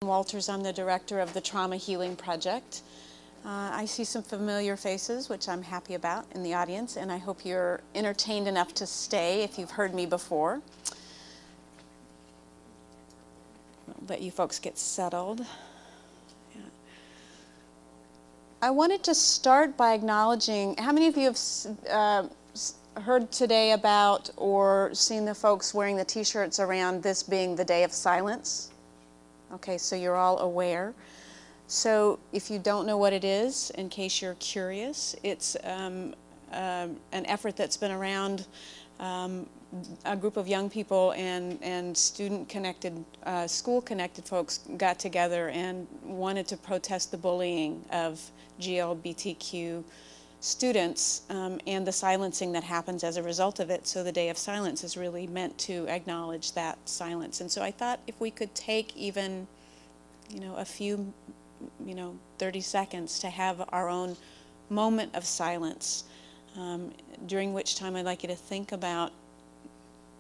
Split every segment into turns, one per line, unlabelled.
Walters. I'm the director of the Trauma Healing Project. I see some familiar faces, which I'm happy about, in the audience, and I hope you're entertained enough to stay if you've heard me before. I'll let you folks get settled. Yeah. I wanted to start by acknowledging, how many of you have heard today about or seen the folks wearing the t-shirts around this being the Day of Silence? Okay, so you're all aware. So if you don't know what it is, in case you're curious, it's an effort that's been around. A group of young people and student-connected, school-connected folks got together and wanted to protest the bullying of GLBTQ students and the silencing that happens as a result of it. So the Day of Silence is really meant to acknowledge that silence. And so I thought if we could take even, a few, 30 seconds to have our own moment of silence, during which time I'd like you to think about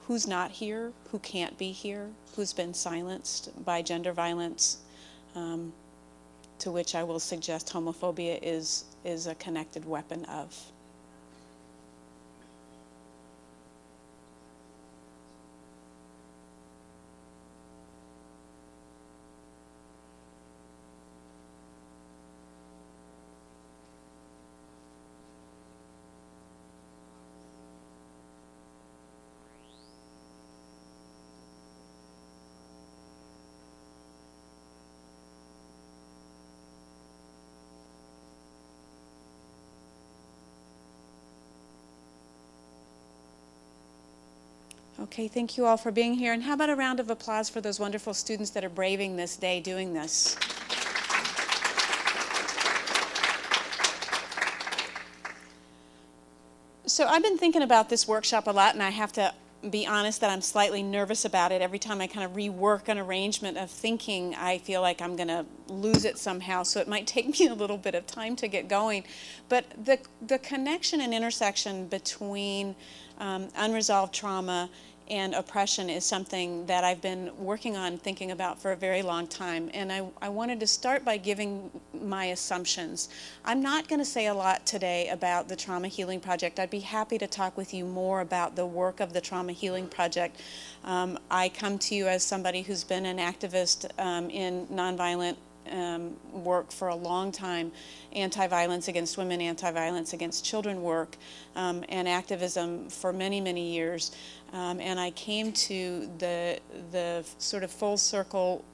who's not here, who can't be here, who's been silenced by gender violence, to which I will suggest homophobia is a connected weapon of. Okay, thank you all for being here. And how about a round of applause for those wonderful students that are braving this day doing this? So I've been thinking about this workshop a lot, and I have to be honest that I'm slightly nervous about it. Every time I kind of rework an arrangement of thinking, I feel like I'm going to lose it somehow, so it might take me a little bit of time to get going. But the connection and intersection between unresolved trauma and oppression is something that I've been working on, thinking about for a very long time. And I wanted to start by giving my assumptions. I'm not going to say a lot today about the Trauma Healing Project. I'd be happy to talk with you more about the work of the Trauma Healing Project. I come to you as somebody who's been an activist in nonviolent work for a long time, anti-violence against women, anti-violence against children work, and activism for many, many years. And I came to the sort of full circle,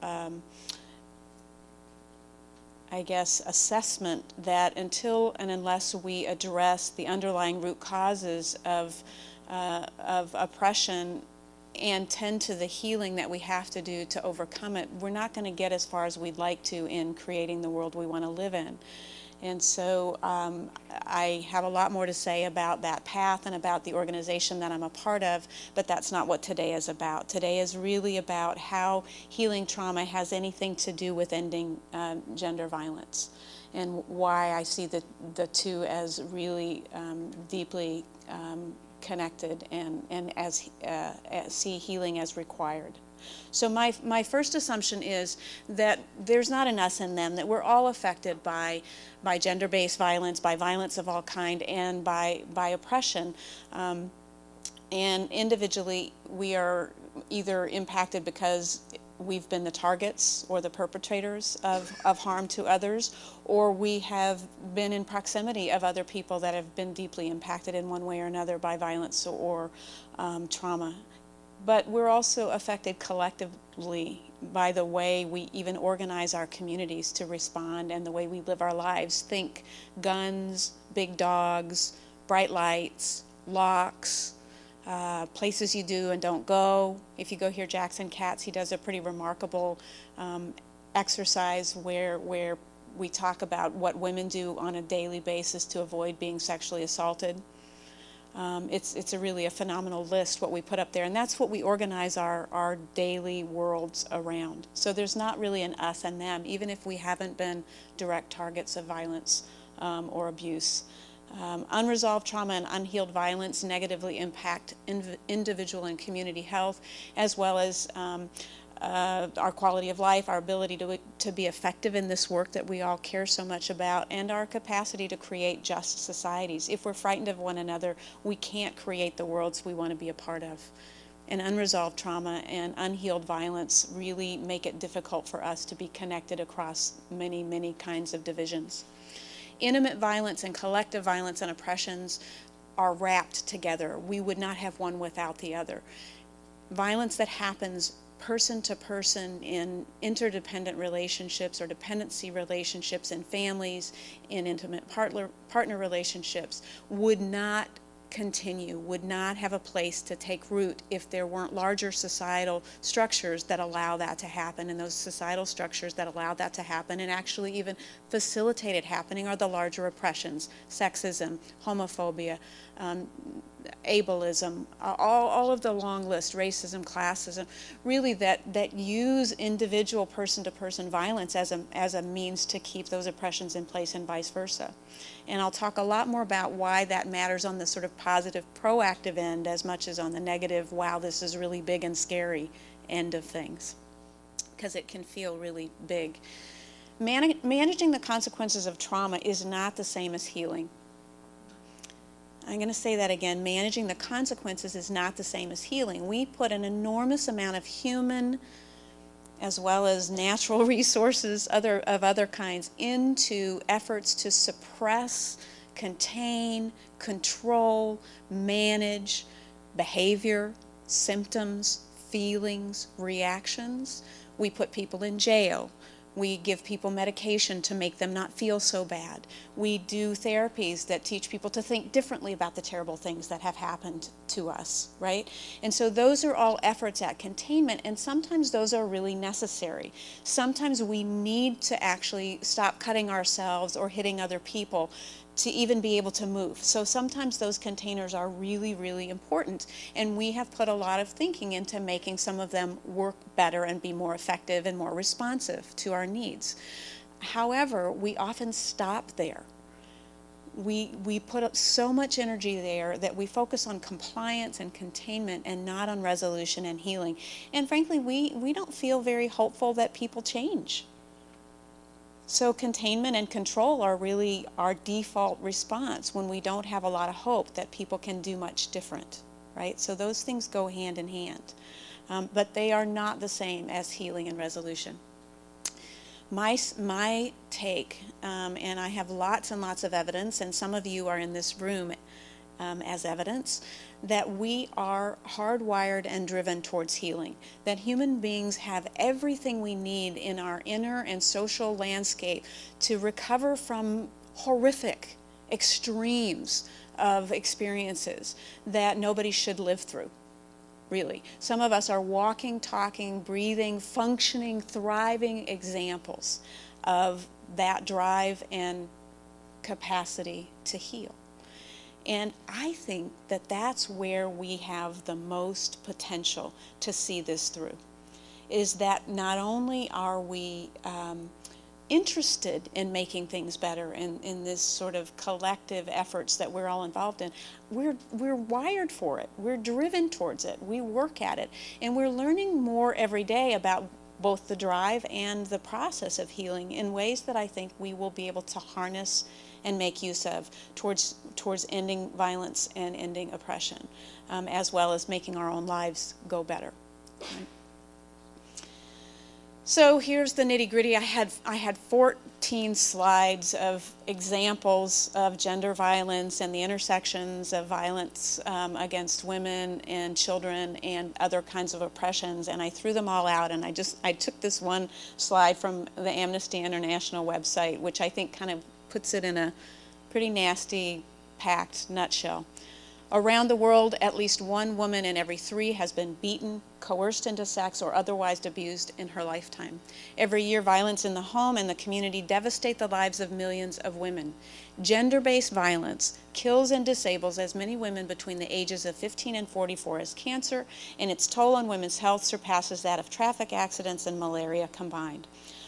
I guess, assessment that until and unless we address the underlying root causes of oppression and tend to the healing that we have to do to overcome it, we're not going to get as far as we'd like to in creating the world we want to live in. And so I have a lot more to say about that path and about the organization that I'm a part of, but that's not what today is about. Today is really about how healing trauma has anything to do with ending gender violence, and why I see the two as really deeply connected, and as see healing as required. So my first assumption is that there's not an us and them, that we're all affected by gender-based violence, by violence of all kind, and by oppression. And individually, we are either impacted because we've been the targets or the perpetrators of harm to others, or we have been in proximity of other people that have been deeply impacted in one way or another by violence or trauma. But we're also affected collectively by the way we even organize our communities to respond and the way we live our lives. Think guns, big dogs, bright lights, locks, places you do and don't go. If you go hear Jackson Katz, he does a pretty remarkable exercise where we talk about what women do on a daily basis to avoid being sexually assaulted. It's really a phenomenal list, what we put up there, and that's what we organize our daily worlds around. So there's not really an us and them, even if we haven't been direct targets of violence or abuse. Unresolved trauma and unhealed violence negatively impact individual and community health, as well as our quality of life, our ability to be effective in this work that we all care so much about, and our capacity to create just societies. If we're frightened of one another, we can't create the worlds we want to be a part of. And unresolved trauma and unhealed violence really make it difficult for us to be connected across many, many kinds of divisions. Intimate violence and collective violence and oppressions are wrapped together. We would not have one without the other. Violence that happens person to person in interdependent relationships or dependency relationships in families, in intimate partner relationships, would not continue, would not have a place to take root if there weren't larger societal structures that allow that to happen. And those societal structures that allow that to happen and actually even facilitate it happening are the larger oppressions: sexism, homophobia, ableism, all of the long list, racism, classism, really that use individual person-to-person violence as a means to keep those oppressions in place, and vice versa. And I'll talk a lot more about why that matters on the sort of positive, proactive end as much as on the negative, wow, this is really big and scary end of things, because it can feel really big. Managing the consequences of trauma is not the same as healing. I'm going to say that again. Managing the consequences is not the same as healing. We put an enormous amount of human as well as natural resources of other kinds into efforts to suppress, contain, control, manage behavior, symptoms, feelings, reactions. We put people in jail. We give people medication to make them not feel so bad. We do therapies that teach people to think differently about the terrible things that have happened to us, right? And so those are all efforts at containment, and sometimes those are really necessary. Sometimes we need to actually stop cutting ourselves or hitting other people to even be able to move. So sometimes those containers are really, really important, and we have put a lot of thinking into making some of them work better and be more effective and more responsive to our needs. However, we often stop there. We put up so much energy there that we focus on compliance and containment and not on resolution and healing. And frankly, we don't feel very hopeful that people change. So containment and control are really our default response when we don't have a lot of hope that people can do much different, right? So those things go hand in hand, but they are not the same as healing and resolution. My take, and I have lots and lots of evidence, and some of you are in this room as evidence, that we are hardwired and driven towards healing, that human beings have everything we need in our inner and social landscape to recover from horrific extremes of experiences that nobody should live through, really. Some of us are walking, talking, breathing, functioning, thriving examples of that drive and capacity to heal. And I think that that's where we have the most potential to see this through, is that not only are we interested in making things better in this sort of collective efforts that we're all involved in, we're wired for it, we're driven towards it, we work at it, and we're learning more every day about both the drive and the process of healing in ways that I think we will be able to harness and make use of towards ending violence and ending oppression, as well as making our own lives go better. Right? So here's the nitty-gritty. I had 14 slides of examples of gender violence and the intersections of violence against women and children and other kinds of oppressions, and I threw them all out, and I took this one slide from the Amnesty International website, which I think kind of puts it in a pretty nasty, packed nutshell. Around the world, at least one woman in every 3 has been beaten, coerced into sex, or otherwise abused in her lifetime. Every year, violence in the home and the community devastate the lives of millions of women. Gender-based violence kills and disables as many women between the ages of 15 and 44 as cancer, and its toll on women's health surpasses that of traffic accidents and malaria combined.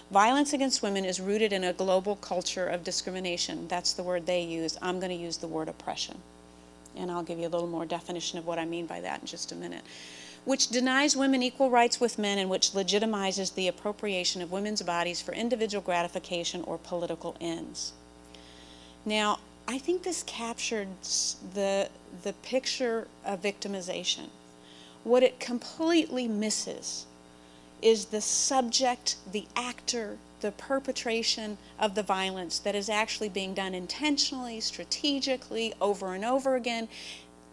Violence against women is rooted in a global culture of discrimination. That's the word they use. I'm going to use the word oppression. And I'll give you a little more definition of what I mean by that in just a minute. which denies women equal rights with men and which legitimizes the appropriation of women's bodies for individual gratification or political ends. Now, I think this captures the picture of victimization. What it completely misses is the subject, the actor, the perpetration of the violence that is actually being done intentionally, strategically, over and over again,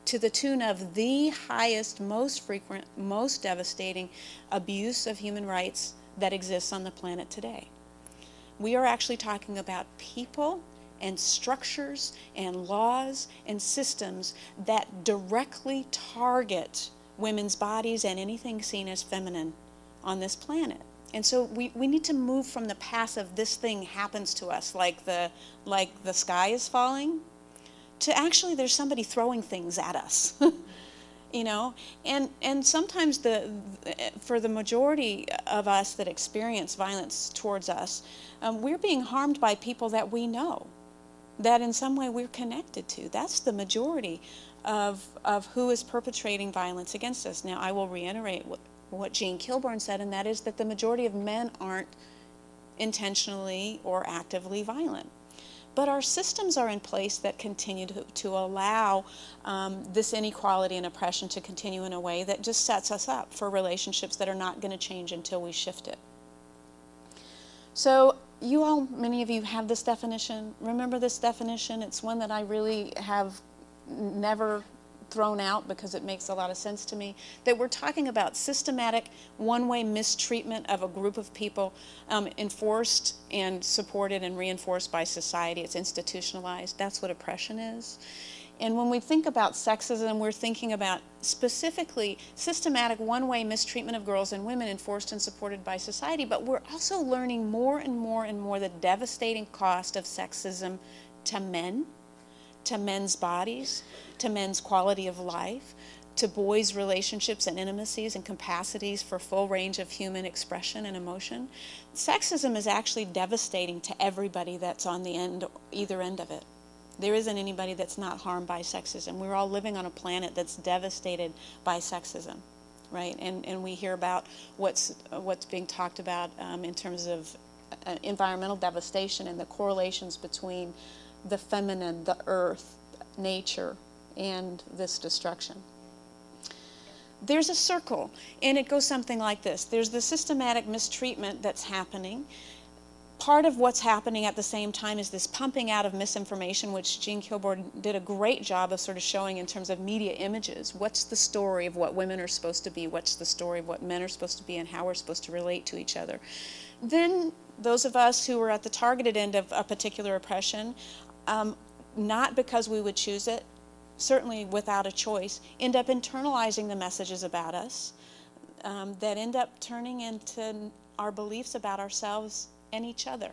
to the tune of the highest, most frequent, most devastating abuse of human rights that exists on the planet today. We are actually talking about people and structures and laws and systems that directly target women's bodies and anything seen as feminine on this planet. And so we need to move from the passive, this thing happens to us, like the sky is falling, to actually there's somebody throwing things at us. You know, and sometimes for the majority of us that experience violence towards us, we're being harmed by people that we know, that in some way we're connected to. That's the majority of who is perpetrating violence against us. Now, I will reiterate what Jean Kilbourne said, and that is that the majority of men aren't intentionally or actively violent. But our systems are in place that continue to allow this inequality and oppression to continue in a way that just sets us up for relationships that are not going to change until we shift it. So you all, many of you have this definition. Remember this definition. It's one that I really have never thrown out because it makes a lot of sense to me, that we're talking about systematic one-way mistreatment of a group of people, enforced and supported and reinforced by society. It's institutionalized. That's what oppression is. And when we think about sexism, we're thinking about specifically systematic one-way mistreatment of girls and women enforced and supported by society, but we're also learning more and more and more the devastating cost of sexism to men, to men's bodies, to men's quality of life, to boys' relationships and intimacies and capacities for full range of human expression and emotion. Sexism is actually devastating to everybody that's on the either end of it. There isn't anybody that's not harmed by sexism. We're all living on a planet that's devastated by sexism, right? And we hear about what's being talked about in terms of environmental devastation and the correlations between the feminine, the earth, nature, and this destruction. There's a circle, and it goes something like this. There's the systematic mistreatment that's happening. Part of what's happening at the same time is this pumping out of misinformation, which Jean Kilbourne did a great job of sort of showing in terms of media images. What's the story of what women are supposed to be? What's the story of what men are supposed to be and how we're supposed to relate to each other? Then those of us who are at the targeted end of a particular oppression, not because we would choose it, certainly without a choice, end up internalizing the messages about us that end up turning into our beliefs about ourselves and each other.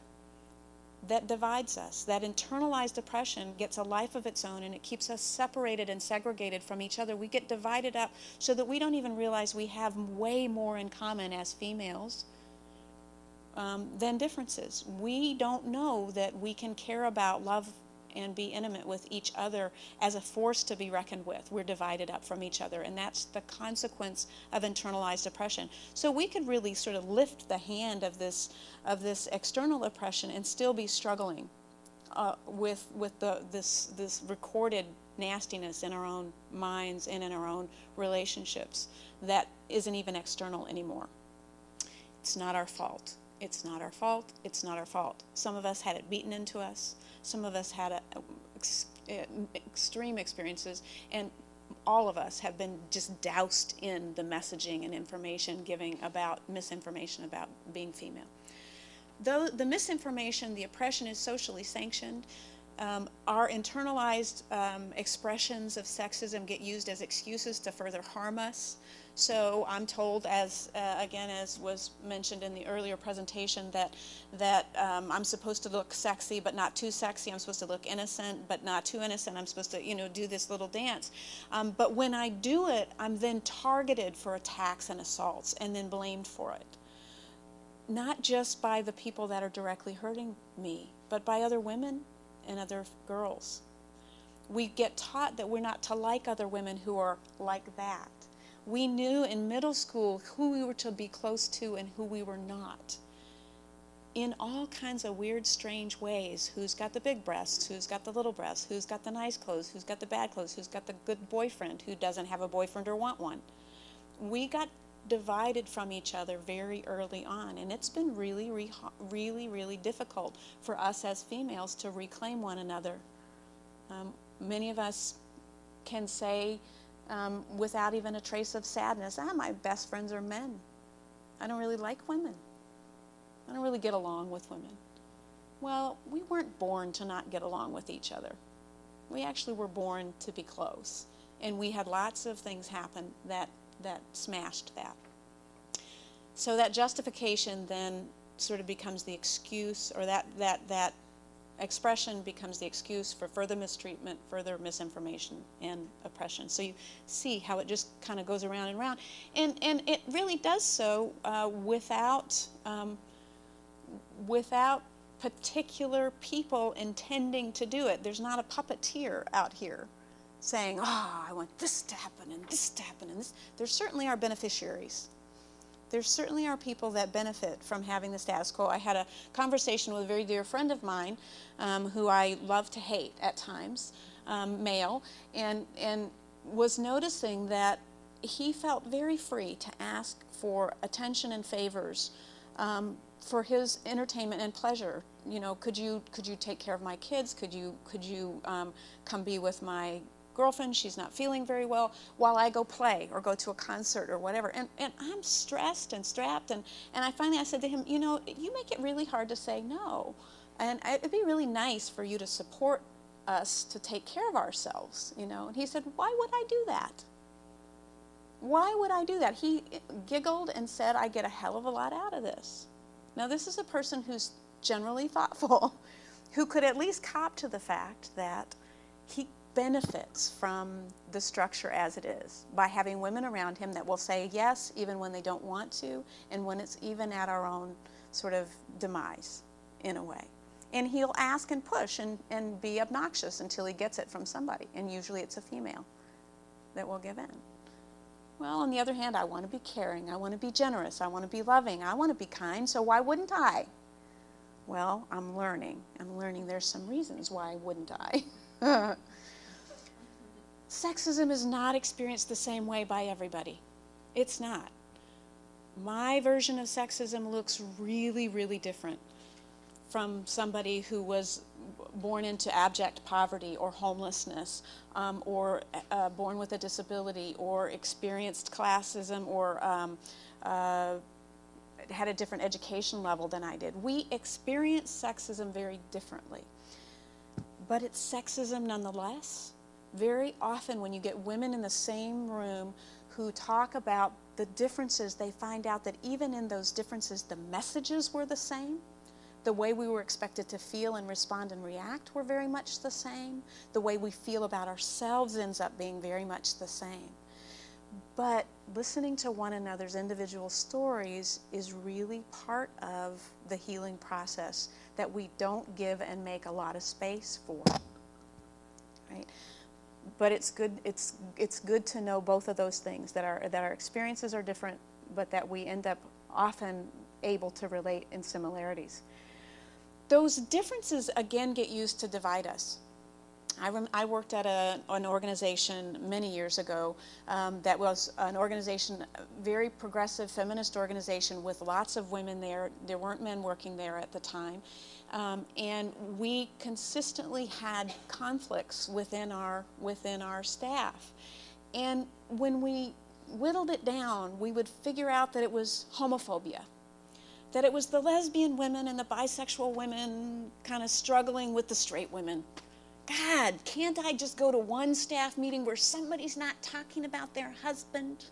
That divides us. That internalized oppression gets a life of its own, and it keeps us separated and segregated from each other. We get divided up so that we don't even realize we have way more in common as females than differences. We don't know that we can care about, love, and be intimate with each other as a force to be reckoned with. We're divided up from each other, and that's the consequence of internalized oppression. So we could really sort of lift the hand of this external oppression and still be struggling with this recorded nastiness in our own minds and in our own relationships that isn't even external anymore. It's not our fault. It's not our fault. It's not our fault. Some of us had it beaten into us. Some of us had extreme experiences, and all of us have been just doused in the messaging and information giving about misinformation about being female. Though the misinformation, the oppression is socially sanctioned, our internalized expressions of sexism get used as excuses to further harm us. So I'm told, again, as was mentioned in the earlier presentation, that I'm supposed to look sexy but not too sexy. I'm supposed to look innocent but not too innocent. I'm supposed to, do this little dance. But when I do it, I'm then targeted for attacks and assaults and then blamed for it. Not just by the people that are directly hurting me, but by other women and other girls. We get taught that we're not to like other women who are like that. We knew in middle school who we were to be close to and who we were not, in all kinds of weird, strange ways. Who's got the big breasts, who's got the little breasts, who's got the nice clothes, who's got the bad clothes, who's got the good boyfriend, who doesn't have a boyfriend or want one. We got divided from each other very early on, and it's been really, really difficult for us as females to reclaim one another. Many of us can say without even a trace of sadness, my best friends are men. I don't really like women. I don't really get along with women. Well, we weren't born to not get along with each other. We actually were born to be close, and we had lots of things happen that smashed that. So that justification then sort of becomes the excuse, or that expression becomes the excuse for further mistreatment, further misinformation, and oppression. So you see how it just kind of goes around and around. And it really does so without particular people intending to do it. There's not a puppeteer out here saying, I want this to happen and this to happen and this. There certainly are beneficiaries. There certainly are people that benefit from having the status quo. I had a conversation with a very dear friend of mine who I love to hate at times, male, and was noticing that he felt very free to ask for attention and favors for his entertainment and pleasure. You know, could you take care of my kids? Could you come be with my girlfriend? She's not feeling very well, while I go play or go to a concert or whatever. And I'm stressed and strapped, and I finally said to him, you know, you make it really hard to say no, and it'd be really nice for you to support us to take care of ourselves, you know. And he said, why would I do that? Why would I do that? He giggled and said, I get a hell of a lot out of this. Now, this is a person who's generally thoughtful, who could at least cop to the fact that he benefits from the structure as it is by having women around him that will say yes even when they don't want to, and when it's even at our own sort of demise in a way. And he'll ask and push and be obnoxious until he gets it from somebody, and usually it's a female that will give in. Well, on the other hand, I want to be caring, I want to be generous, I want to be loving, I want to be kind, so why wouldn't I? Well, I'm learning there's some reasons why wouldn't I. Sexism is not experienced the same way by everybody. It's not. My version of sexism looks really, really different from somebody who was born into abject poverty or homelessness, or born with a disability, or experienced classism, or had a different education level than I did. We experience sexism very differently. But it's sexism nonetheless. Very often when you get women in the same room who talk about the differences, they find out that even in those differences, the messages were the same. The way we were expected to feel and respond and react were very much the same. The way we feel about ourselves ends up being very much the same. But listening to one another's individual stories is really part of the healing process that we don't give and make a lot of space for, right? But it's good to know both of those things, that our experiences are different, but that we end up often able to relate in similarities. Those differences again get used to divide us. I worked at an organization many years ago that was an organization, a very progressive feminist organization with lots of women there. There weren't men working there at the time. And we consistently had conflicts within our staff. And when we whittled it down, we would figure out that it was homophobia, that it was the lesbian women and the bisexual women kind of struggling with the straight women. God, can't I just go to one staff meeting where somebody's not talking about their husband?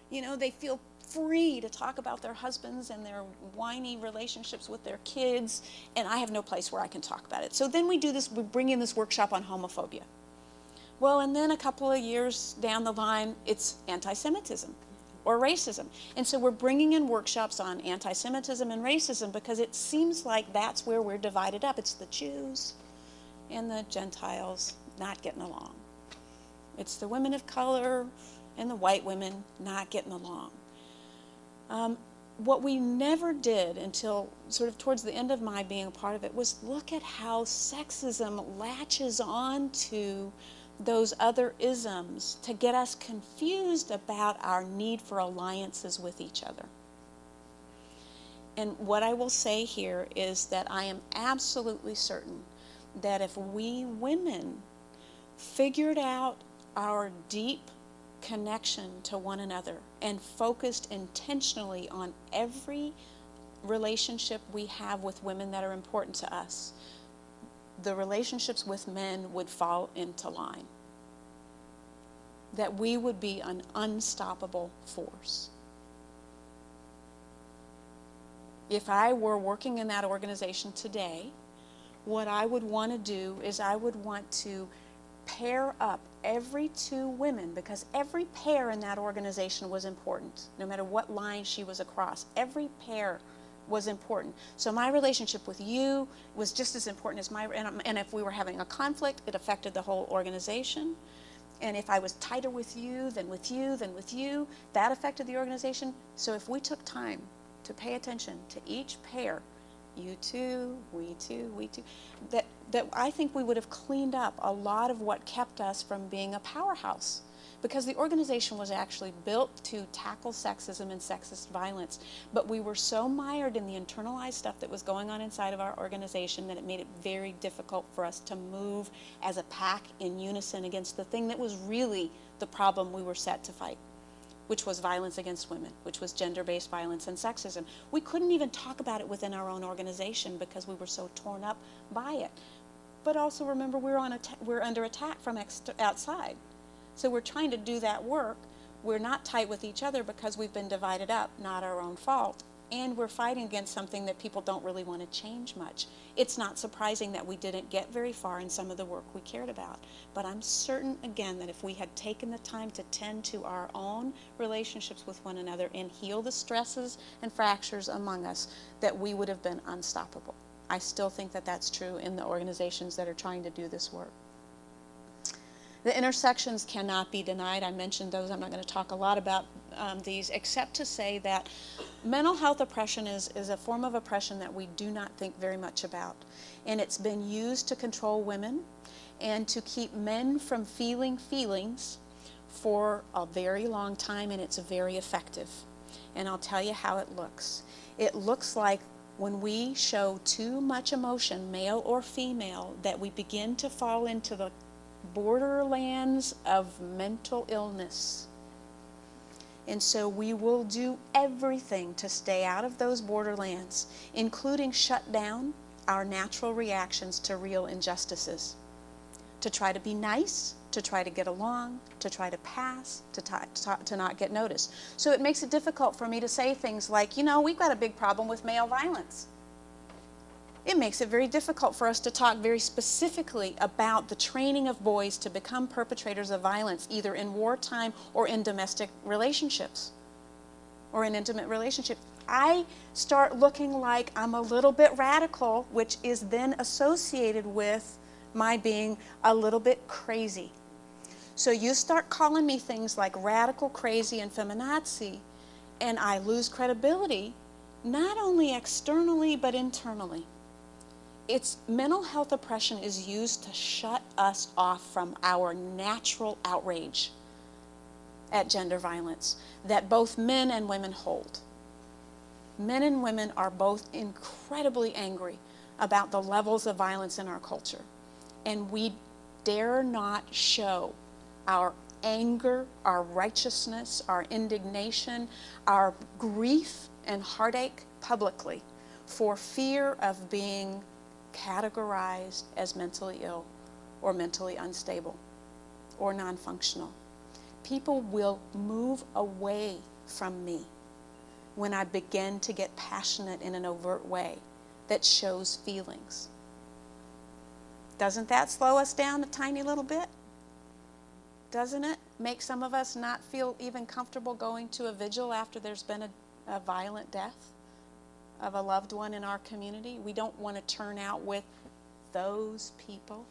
You know, they feel free to talk about their husbands and their whiny relationships with their kids, and I have no place where I can talk about it. So then we bring in this workshop on homophobia. Well, and then a couple of years down the line, it's anti-Semitism or racism. And so we're bringing in workshops on anti-Semitism and racism because it seems like that's where we're divided up. It's the Jews and the Gentiles not getting along. It's the women of color and the white women not getting along. What we never did until sort of towards the end of my being a part of it was look at how sexism latches on to those other isms to get us confused about our need for alliances with each other. And what I will say here is that I am absolutely certain that if we women figured out our deep connection to one another and focused intentionally on every relationship we have with women that are important to us, the relationships with men would fall into line. That we would be an unstoppable force. If I were working in that organization today, what I would want to do is I would want to pair up every two women, because every pair in that organization was important, no matter what line she was across. Every pair was important. So my relationship with you was just as important as and if we were having a conflict, it affected the whole organization. And if I was tighter with you, then with you, then with you, that affected the organization. So if we took time to pay attention to each pair, you two, we two, we two, that I think we would have cleaned up a lot of what kept us from being a powerhouse. Because the organization was actually built to tackle sexism and sexist violence, but we were so mired in the internalized stuff that was going on inside of our organization that it made it very difficult for us to move as a pack in unison against the thing that was really the problem we were set to fight, which was violence against women, which was gender-based violence and sexism. We couldn't even talk about it within our own organization because we were so torn up by it. But also remember, we're under attack from outside. So we're trying to do that work. We're not tight with each other because we've been divided up, not our own fault. And we're fighting against something that people don't really want to change much. It's not surprising that we didn't get very far in some of the work we cared about. But I'm certain, again, that if we had taken the time to tend to our own relationships with one another and heal the stresses and fractures among us, that we would have been unstoppable. I still think that that's true in the organizations that are trying to do this work. The intersections cannot be denied. I mentioned those. I'm not going to talk a lot about these, except to say that mental health oppression is a form of oppression that we do not think very much about. And it's been used to control women and to keep men from feeling feelings for a very long time, and it's very effective. And I'll tell you how it looks. It looks like when we show too much emotion, male or female, that we begin to fall into the borderlands of mental illness. And so we will do everything to stay out of those borderlands, including shut down our natural reactions to real injustices, to try to be nice, to try to get along, to try to pass, to not get noticed. So it makes it difficult for me to say things like, you know, we've got a big problem with male violence. It makes it very difficult for us to talk very specifically about the training of boys to become perpetrators of violence, either in wartime or in domestic relationships or in intimate relationships. I start looking like I'm a little bit radical, which is then associated with my being a little bit crazy. So you start calling me things like radical, crazy, and feminazi, and I lose credibility, not only externally, but internally. It's mental health oppression is used to shut us off from our natural outrage at gender violence that both men and women hold. Men and women are both incredibly angry about the levels of violence in our culture. And we dare not show our anger, our righteousness, our indignation, our grief and heartache publicly for fear of being categorized as mentally ill or mentally unstable or non-functional. People will move away from me when I begin to get passionate in an overt way that shows feelings. Doesn't that slow us down a tiny little bit? Doesn't it make some of us not feel even comfortable going to a vigil after there's been a violent death of a loved one in our community? We don't want to turn out with those people.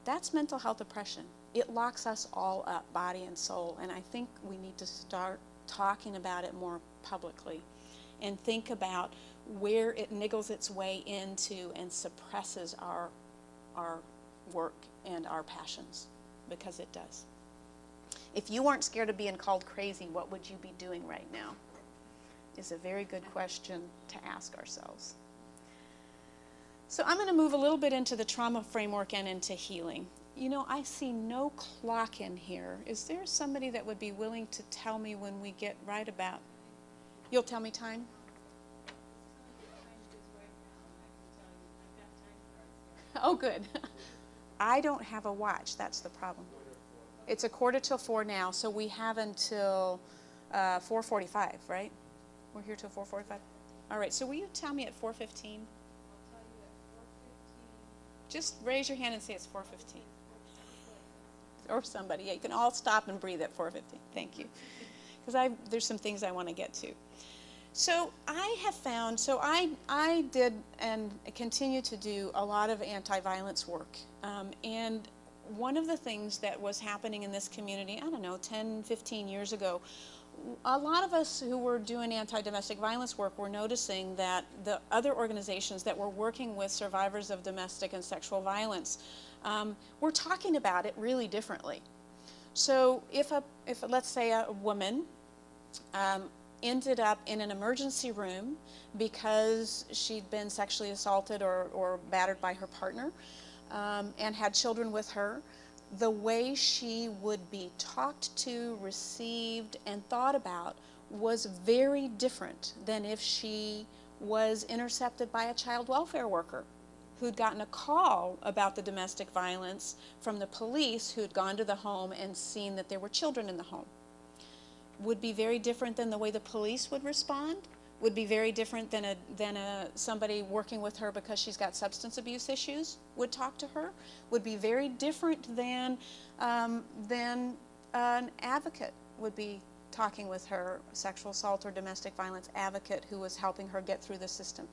That's mental health oppression. it locks us all up, body and soul, and I think we need to start talking about it more publicly and think about where it niggles its way into and suppresses our work and our passions, because it does. If you weren't scared of being called crazy, what would you be doing right now? Is a very good question to ask ourselves. So I'm going to move a little bit into the trauma framework and into healing. You know, I see no clock in here. Is there somebody that would be willing to tell me when we get right about? You'll tell me time? Oh, good. I don't have a watch. That's the problem. It's 4:45 now, so we have until 4:45, right? We're here till 4:45. All right, so will you tell me at 4:15? Just raise your hand and say it's 4:15. Or somebody. Yeah, you can all stop and breathe at 4:15. Thank you. Because there's some things I want to get to. So I have found, I did and continue to do a lot of anti-violence work. And one of the things that was happening in this community, I don't know, 10, 15 years ago, a lot of us who were doing anti-domestic violence work were noticing that the other organizations that were working with survivors of domestic and sexual violence were talking about it really differently. So if let's say a woman ended up in an emergency room because she'd been sexually assaulted or battered by her partner and had children with her, the way she would be talked to, received, and thought about was very different than if she was intercepted by a child welfare worker who'd gotten a call about the domestic violence from the police, who'd gone to the home and seen that there were children in the home. Would be very different than the way the police would respond, would be very different than somebody working with her because she's got substance abuse issues would talk to her, would be very different than an advocate would be talking with her, sexual assault or domestic violence advocate who was helping her get through the system.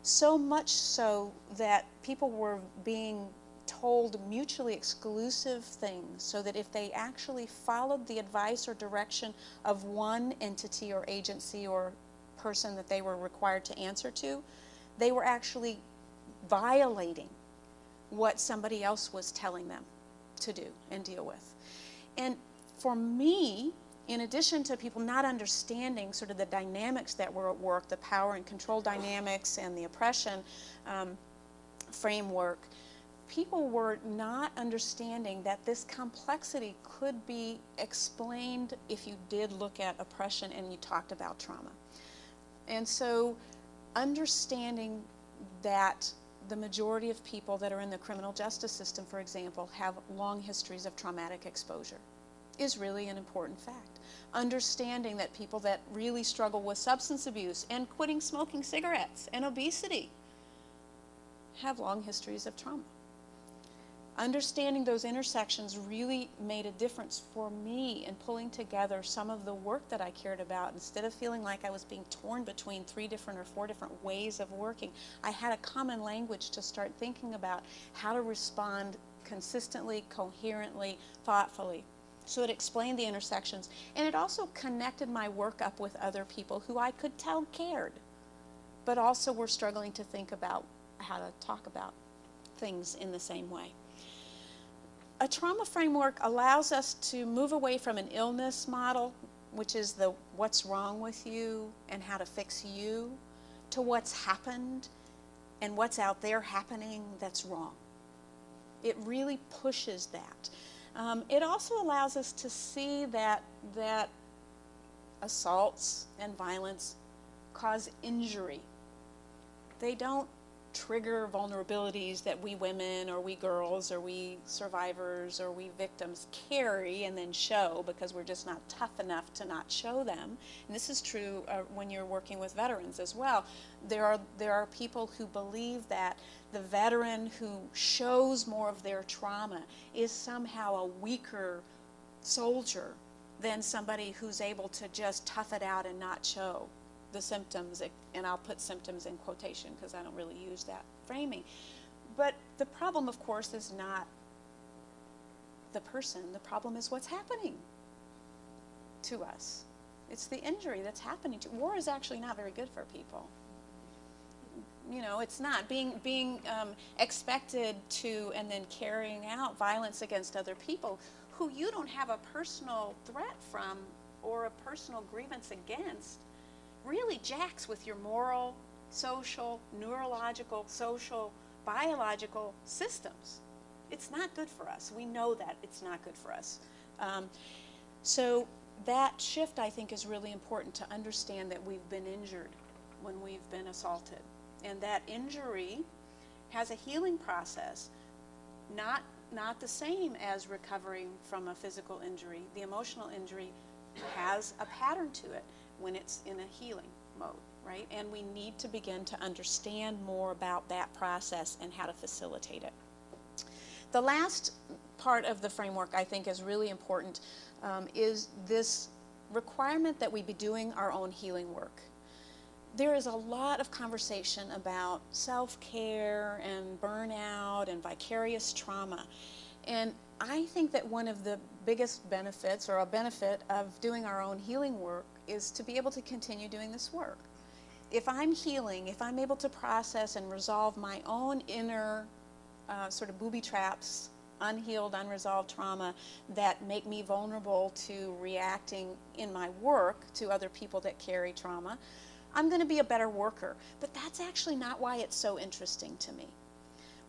So much so that people were being told mutually exclusive things, so that if they actually followed the advice or direction of one entity or agency or person that they were required to answer to, they were actually violating what somebody else was telling them to do and deal with. And for me, in addition to people not understanding sort of the dynamics that were at work, the power and control dynamics and the oppression framework, people were not understanding that this complexity could be explained if you did look at oppression and you talked about trauma. And so understanding that the majority of people that are in the criminal justice system, for example, have long histories of traumatic exposure is really an important fact. Understanding that people that really struggle with substance abuse and quitting smoking cigarettes and obesity have long histories of trauma. Understanding those intersections really made a difference for me in pulling together some of the work that I cared about. Instead of feeling like I was being torn between 3 different or 4 different ways of working, I had a common language to start thinking about how to respond consistently, coherently, thoughtfully. So it explained the intersections, and it also connected my work up with other people who I could tell cared, but also were struggling to think about how to talk about things in the same way. A trauma framework allows us to move away from an illness model, which is the what's wrong with you and how to fix you, to what's happened and what's out there happening that's wrong. It really pushes that. It also allows us to see that assaults and violence cause injury. They don't trigger vulnerabilities that we women or we girls or we survivors or we victims carry and then show because we're just not tough enough to not show them. And this is true when you're working with veterans as well. There are people who believe that the veteran who shows more of their trauma is somehow a weaker soldier than somebody who's able to just tough it out and not show the symptoms, and I'll put symptoms in quotation because I don't really use that framing. But the problem, of course, is not the person. The problem is what's happening to us. It's the injury that's happening to. War is actually not very good for people. You know, it's not. Being expected to and then carrying out violence against other people who you don't have a personal threat from or a personal grievance against really jacks with your moral, social, neurological, social, biological systems. It's not good for us. We know that it's not good for us. So that shift, I think, is really important to understand that we've been injured when we've been assaulted. And that injury has a healing process, not the same as recovering from a physical injury. The emotional injury has a pattern to it when it's in a healing mode, right? And we need to begin to understand more about that process and how to facilitate it. The last part of the framework I think is really important is this requirement that we be doing our own healing work. There is a lot of conversation about self-care and burnout and vicarious trauma. And I think that one of the biggest benefits, or a benefit of doing our own healing work, is to be able to continue doing this work. If I'm healing, if I'm able to process and resolve my own inner sort of booby traps, unhealed, unresolved trauma that make me vulnerable to reacting in my work to other people that carry trauma, I'm going to be a better worker. But that's actually not why it's so interesting to me.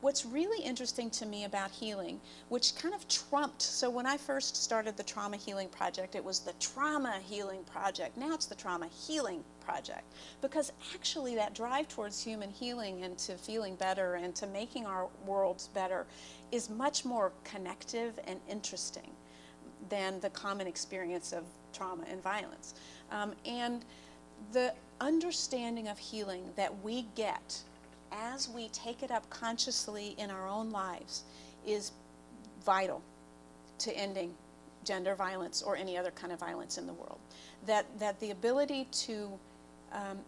What's really interesting to me about healing, which kind of trumped, so when I first started the Trauma Healing Project, it was the Trauma Healing Project. Now it's the Trauma Healing Project. Because actually that drive towards human healing and to feeling better and to making our worlds better is much more connective and interesting than the common experience of trauma and violence. And the understanding of healing that we get as we take it up consciously in our own lives is vital to ending gender violence or any other kind of violence in the world. That the ability to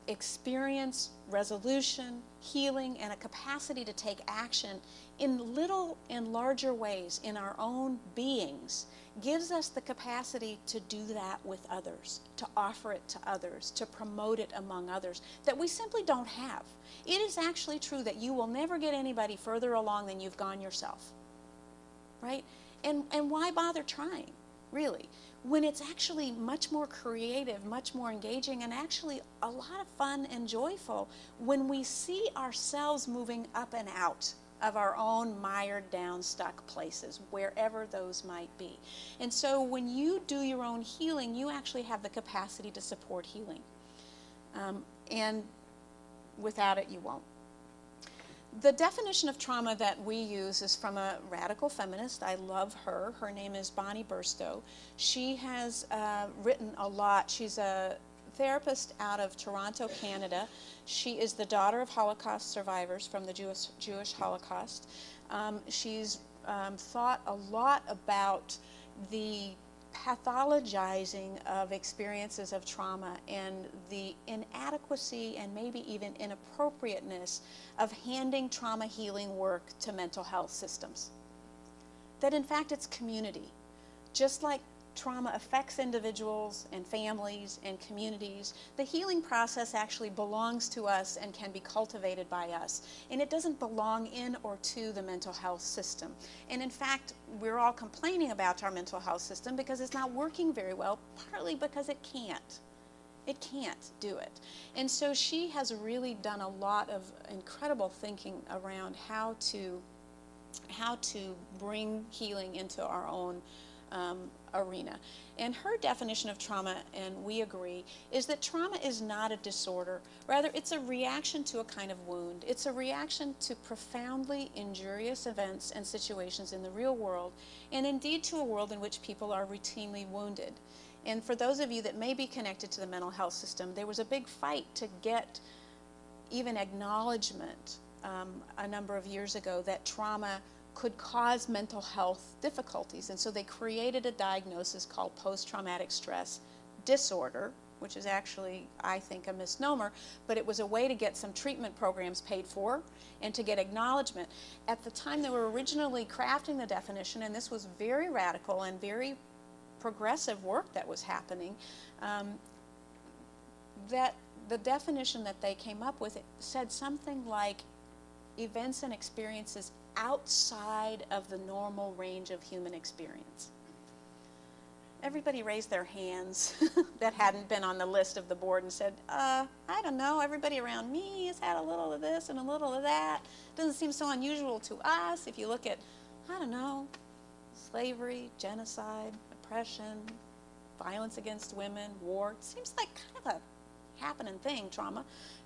experience resolution, healing, and a capacity to take action in little and larger ways in our own beings gives us the capacity to do that with others, to offer it to others, to promote it among others, that we simply don't have. It is actually true that you will never get anybody further along than you've gone yourself, right? And why bother trying, really, when it's actually much more creative, much more engaging, and actually a lot of fun and joyful when we see ourselves moving up and out of our own mired down, stuck places, wherever those might be. And so when you do your own healing, you actually have the capacity to support healing. And without it, you won't. The definition of trauma that we use is from a radical feminist. I love her. Her name is Bonnie Burstow. She has written a lot. She's a therapist out of Toronto, Canada. She is the daughter of Holocaust survivors from the Jewish Holocaust. She's thought a lot about the pathologizing of experiences of trauma and the inadequacy and maybe even inappropriateness of handing trauma healing work to mental health systems. That in fact it's community. Just like trauma affects individuals and families and communities, the healing process actually belongs to us and can be cultivated by us. And it doesn't belong in or to the mental health system. And in fact, we're all complaining about our mental health system because it's not working very well, partly because it can't. It can't do it. And so she has really done a lot of incredible thinking around how to bring healing into our own arena. And her definition of trauma, and we agree, is that trauma is not a disorder. Rather, it's a reaction to a kind of wound. It's a reaction to profoundly injurious events and situations in the real world, and indeed to a world in which people are routinely wounded. And for those of you that may be connected to the mental health system, there was a big fight to get even acknowledgement a number of years ago that trauma could cause mental health difficulties. And so they created a diagnosis called post-traumatic stress disorder, which is actually, I think, a misnomer, but it was a way to get some treatment programs paid for and to get acknowledgement. At the time they were originally crafting the definition, and this was very radical and very progressive work that was happening, that the definition that they came up with said something like events and experiences outside of the normal range of human experience. Everybody raised their hands that hadn't been on the list of the board and said, I don't know, everybody around me has had a little of this and a little of that. Doesn't seem so unusual to us. If you look at, I don't know, slavery, genocide, oppression, violence against women, war, it seems like kind of a happening thing, trauma.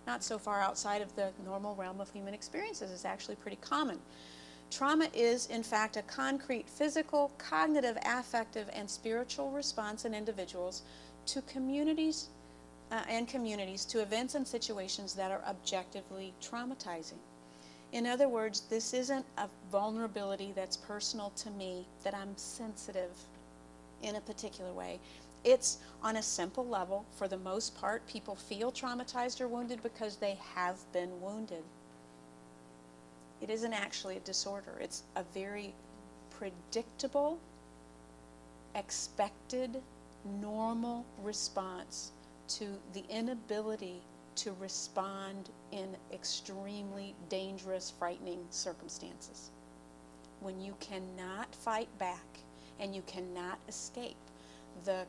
Not so far outside of the normal realm of human experiences. It's actually pretty common. Trauma is, in fact, a concrete physical, cognitive, affective, and spiritual response in individuals to communities to events and situations that are objectively traumatizing. In other words, this isn't a vulnerability that's personal to me, that I'm sensitive in a particular way. It's on a simple level. For the most part, people feel traumatized or wounded because they have been wounded. It isn't actually a disorder. It's a very predictable, expected, normal response to the inability to respond in extremely dangerous, frightening circumstances. When you cannot fight back and you cannot escape the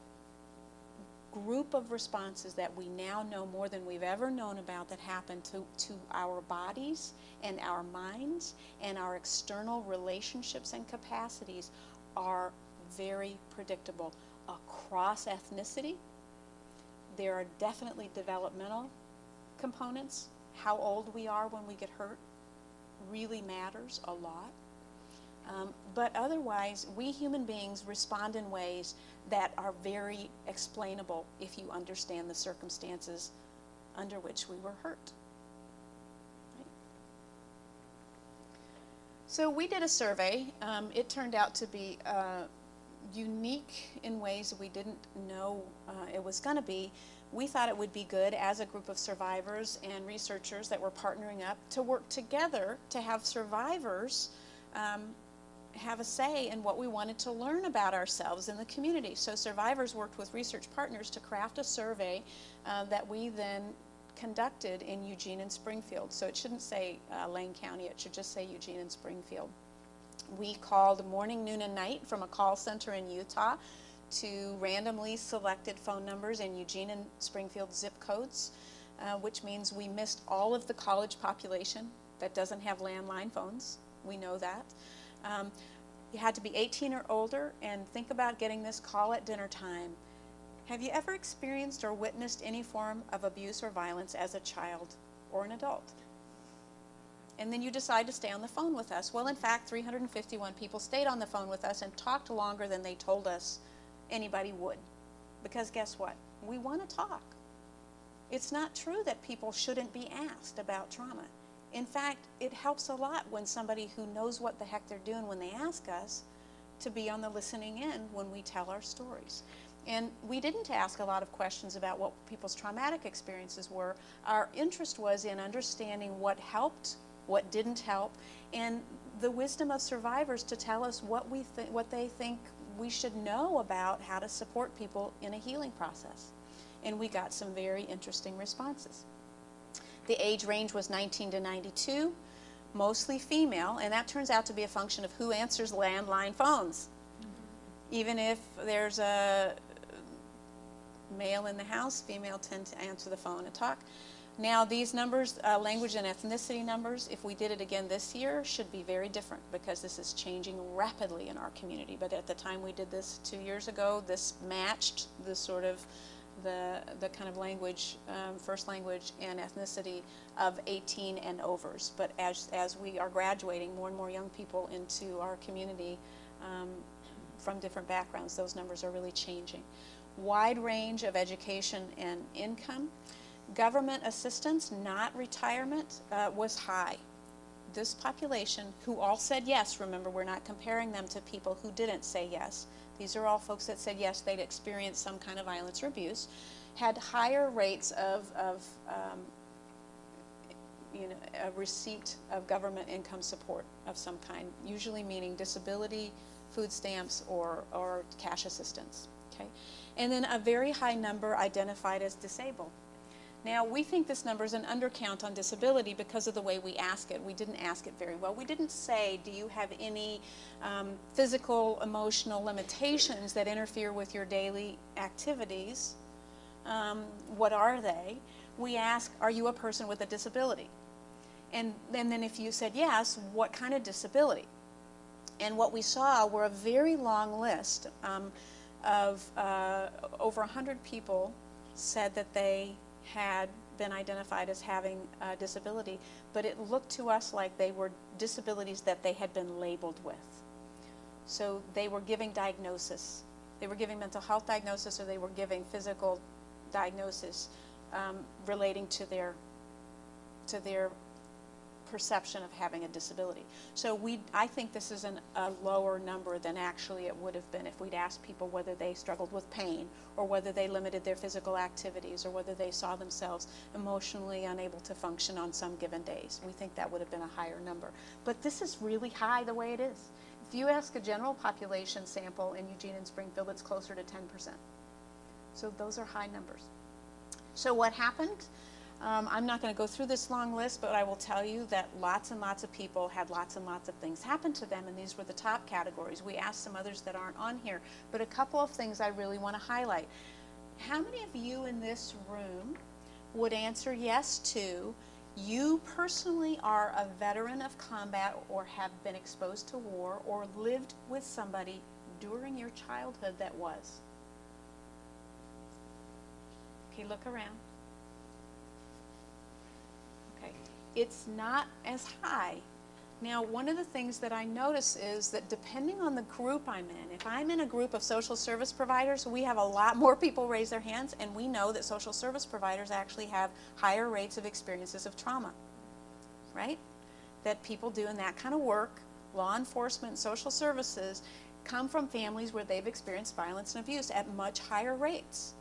group of responses that we now know more than we've ever known about that happen to our bodies and our minds and our external relationships and capacities are very predictable across ethnicity. There are definitely developmental components. How old we are when we get hurt really matters a lot. But otherwise, we human beings respond in ways that are very explainable if you understand the circumstances under which we were hurt. Right? So we did a survey. It turned out to be unique in ways we didn't know it was going to be. We thought it would be good as a group of survivors and researchers that were partnering up to work together to have survivors have a say in what we wanted to learn about ourselves in the community. So survivors worked with research partners to craft a survey that we then conducted in Eugene and Springfield. So it shouldn't say Lane County, it should just say Eugene and Springfield. We called morning, noon, and night from a call center in Utah to randomly selected phone numbers in Eugene and Springfield zip codes, which means we missed all of the college population that doesn't have landline phones. We know that. You had to be 18 or older, and think about getting this call at dinner time. Have you ever experienced or witnessed any form of abuse or violence as a child or an adult? And then you decide to stay on the phone with us. Well, in fact, 351 people stayed on the phone with us and talked longer than they told us anybody would. Because guess what? We want to talk. It's not true that people shouldn't be asked about trauma. In fact, it helps a lot when somebody who knows what the heck they're doing when they ask us to be on the listening end when we tell our stories. And we didn't ask a lot of questions about what people's traumatic experiences were. Our interest was in understanding what helped, what didn't help, and the wisdom of survivors to tell us what they think we should know about how to support people in a healing process. And we got some very interesting responses. The age range was 19 to 92, mostly female, and that turns out to be a function of who answers landline phones. Even if there's a male in the house, female tend to answer the phone and talk. Now these numbers, language and ethnicity numbers, if we did it again this year, should be very different because this is changing rapidly in our community. But at the time we did this 2 years ago, this matched the sort of the kind of language, first language and ethnicity of 18 and overs. But as we are graduating more and more young people into our community from different backgrounds, those numbers are really changing. Wide range of education and income. Government assistance, not retirement, was high. This population, who all said yes, remember we're not comparing them to people who didn't say yes, these are all folks that said yes, they'd experienced some kind of violence or abuse, had higher rates of a receipt of government income support of some kind, usually meaning disability, food stamps, or cash assistance. Okay? And then a very high number identified as disabled. Now, we think this number is an undercount on disability because of the way we ask it. We didn't ask it very well. We didn't say, do you have any physical, emotional limitations that interfere with your daily activities? What are they? We ask, are you a person with a disability? And then if you said yes, what kind of disability? And what we saw were a very long list of over 100 people said that they had been identified as having a disability, but it looked to us like they were disabilities that they had been labeled with. So they were giving diagnosis. They were giving mental health diagnosis, or they were giving physical diagnosis relating to their perception of having a disability. So I think this is a lower number than actually it would have been if we'd asked people whether they struggled with pain, or whether they limited their physical activities, or whether they saw themselves emotionally unable to function on some given days. We think that would have been a higher number. But this is really high the way it is. If you ask a general population sample in Eugene and Springfield, it's closer to 10%. So those are high numbers. So what happened? I'm not going to go through this long list, but I will tell you that lots and lots of people had lots and lots of things happen to them, and these were the top categories. We asked some others that aren't on here, but a couple of things I really want to highlight. How many of you in this room would answer yes to, you personally are a veteran of combat, or have been exposed to war, or lived with somebody during your childhood that was? Okay, look around. Okay, it's not as high. Now, one of the things that I notice is that depending on the group I'm in, if I'm in a group of social service providers, we have a lot more people raise their hands, and we know that social service providers actually have higher rates of experiences of trauma, right? That people doing that kind of work, law enforcement, social services, come from families where they've experienced violence and abuse at much higher rates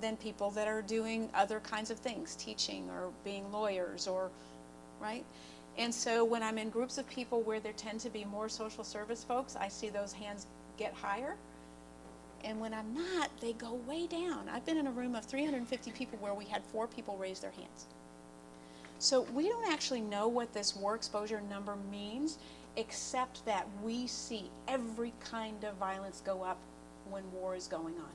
than people that are doing other kinds of things, teaching or being lawyers, or, right? And so when I'm in groups of people where there tend to be more social service folks, I see those hands get higher. And when I'm not, they go way down. I've been in a room of 350 people where we had 4 people raise their hands. So we don't actually know what this war exposure number means, except that we see every kind of violence go up when war is going on.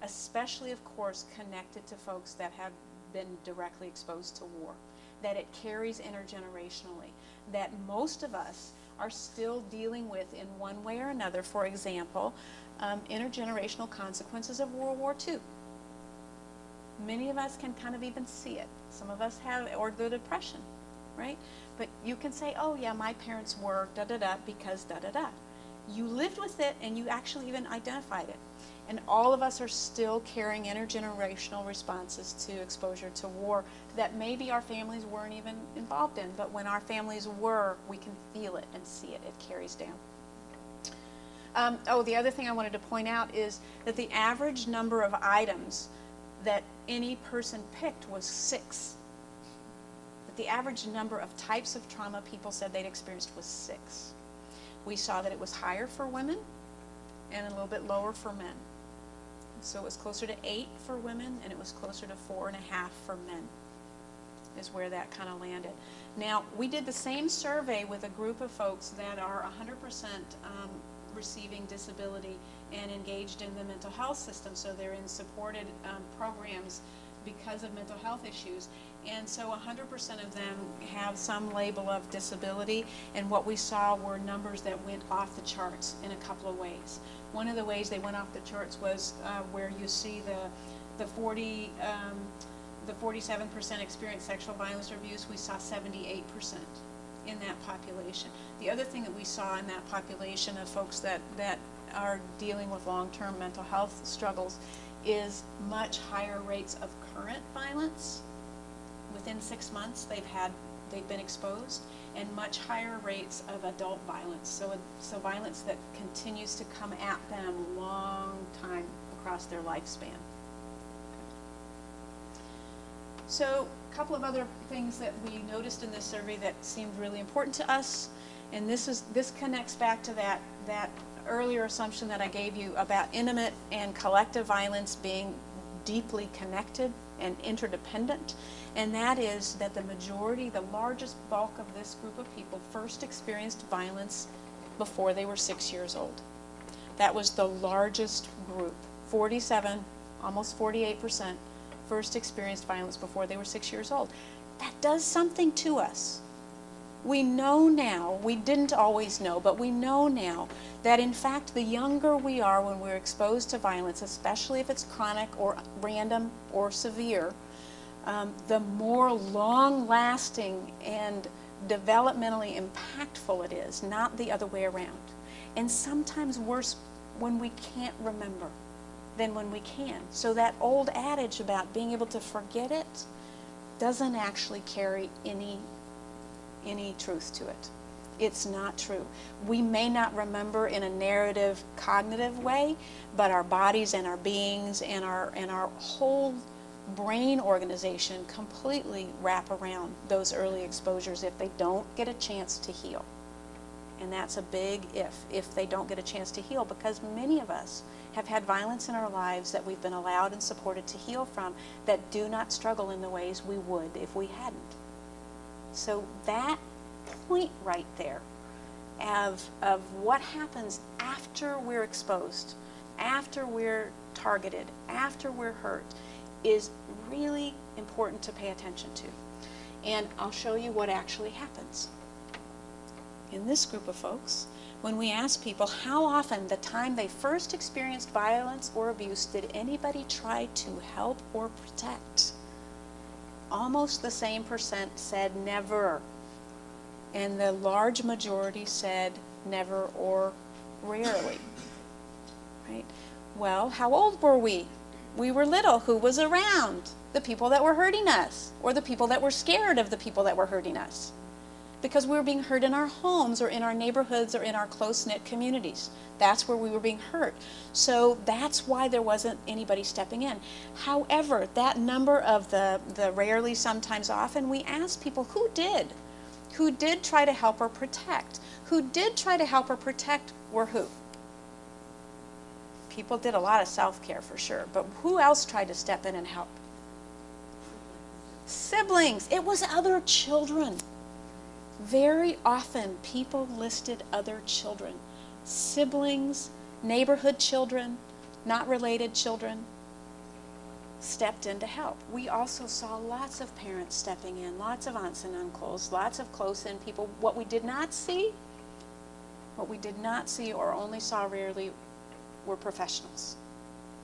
Especially, of course, connected to folks that have been directly exposed to war, that it carries intergenerationally, that most of us are still dealing with in one way or another. For example, intergenerational consequences of World War II. Many of us can kind of even see it. Some of us have, or the Depression, right? But you can say, oh yeah, my parents were da-da-da because da-da-da. You lived with it, and you actually even identified it. And all of us are still carrying intergenerational responses to exposure to war that maybe our families weren't even involved in, but when our families were, we can feel it and see it. It carries down. The other thing I wanted to point out is that the average number of items that any person picked was 6. But the average number of types of trauma people said they'd experienced was 6. We saw that it was higher for women and a little bit lower for men. So it was closer to 8 for women, and it was closer to 4.5 for men, is where that kind of landed. Now, we did the same survey with a group of folks that are 100% receiving disability and engaged in the mental health system, so they're in supported programs because of mental health issues. And so 100% of them have some label of disability, and what we saw were numbers that went off the charts in a couple of ways. One of the ways they went off the charts was where you see the 47% experienced sexual violence or abuse. We saw 78% in that population. The other thing that we saw in that population of folks that are dealing with long-term mental health struggles is much higher rates of current violence. Within 6 months, they've had they've been exposed, and much higher rates of adult violence. So violence that continues to come at them long time across their lifespan. So a couple of other things that we noticed in this survey that seemed really important to us, and this connects back to that earlier assumption that I gave you about intimate and collective violence being deeply connected and interdependent, and that is that the majority, the largest bulk of this group of people first experienced violence before they were 6 years old. That was the largest group. 47, almost 48% first experienced violence before they were 6 years old. That does something to us. We know now, we didn't always know, but we know now that in fact the younger we are when we're exposed to violence, especially if it's chronic or random or severe, the more long-lasting and developmentally impactful it is, not the other way around. And sometimes worse when we can't remember than when we can. So that old adage about being able to forget it doesn't actually carry any truth to it. It's not true. We may not remember in a narrative, cognitive way, but our bodies and our beings and our whole brain organization completely wrap around those early exposures if they don't get a chance to heal. And that's a big if they don't get a chance to heal, because many of us have had violence in our lives that we've been allowed and supported to heal from that do not struggle in the ways we would if we hadn't. So that point right there of what happens after we're exposed, after we're targeted, after we're hurt, is really important to pay attention to. And I'll show you what actually happens. In this group of folks, when we ask people how often the time they first experienced violence or abuse did anybody try to help or protect, almost the same percent said never. And the large majority said never or rarely. Right? Well, how old were we? We were little. Who was around? The people that were hurting us, or the people that were scared of the people that were hurting us. Because we were being hurt in our homes or in our neighborhoods or in our close-knit communities. That's where we were being hurt. So that's why there wasn't anybody stepping in. However, that number of the rarely, sometimes, often, we asked people who did try to help or protect. Who did try to help or protect were who? People did a lot of self-care for sure, but who else tried to step in and help? Siblings. It was other children. Very often people listed other children. Siblings, neighborhood children, not related children, stepped in to help. We also saw lots of parents stepping in, lots of aunts and uncles, lots of close-in people. What we did not see or only saw rarely were professionals.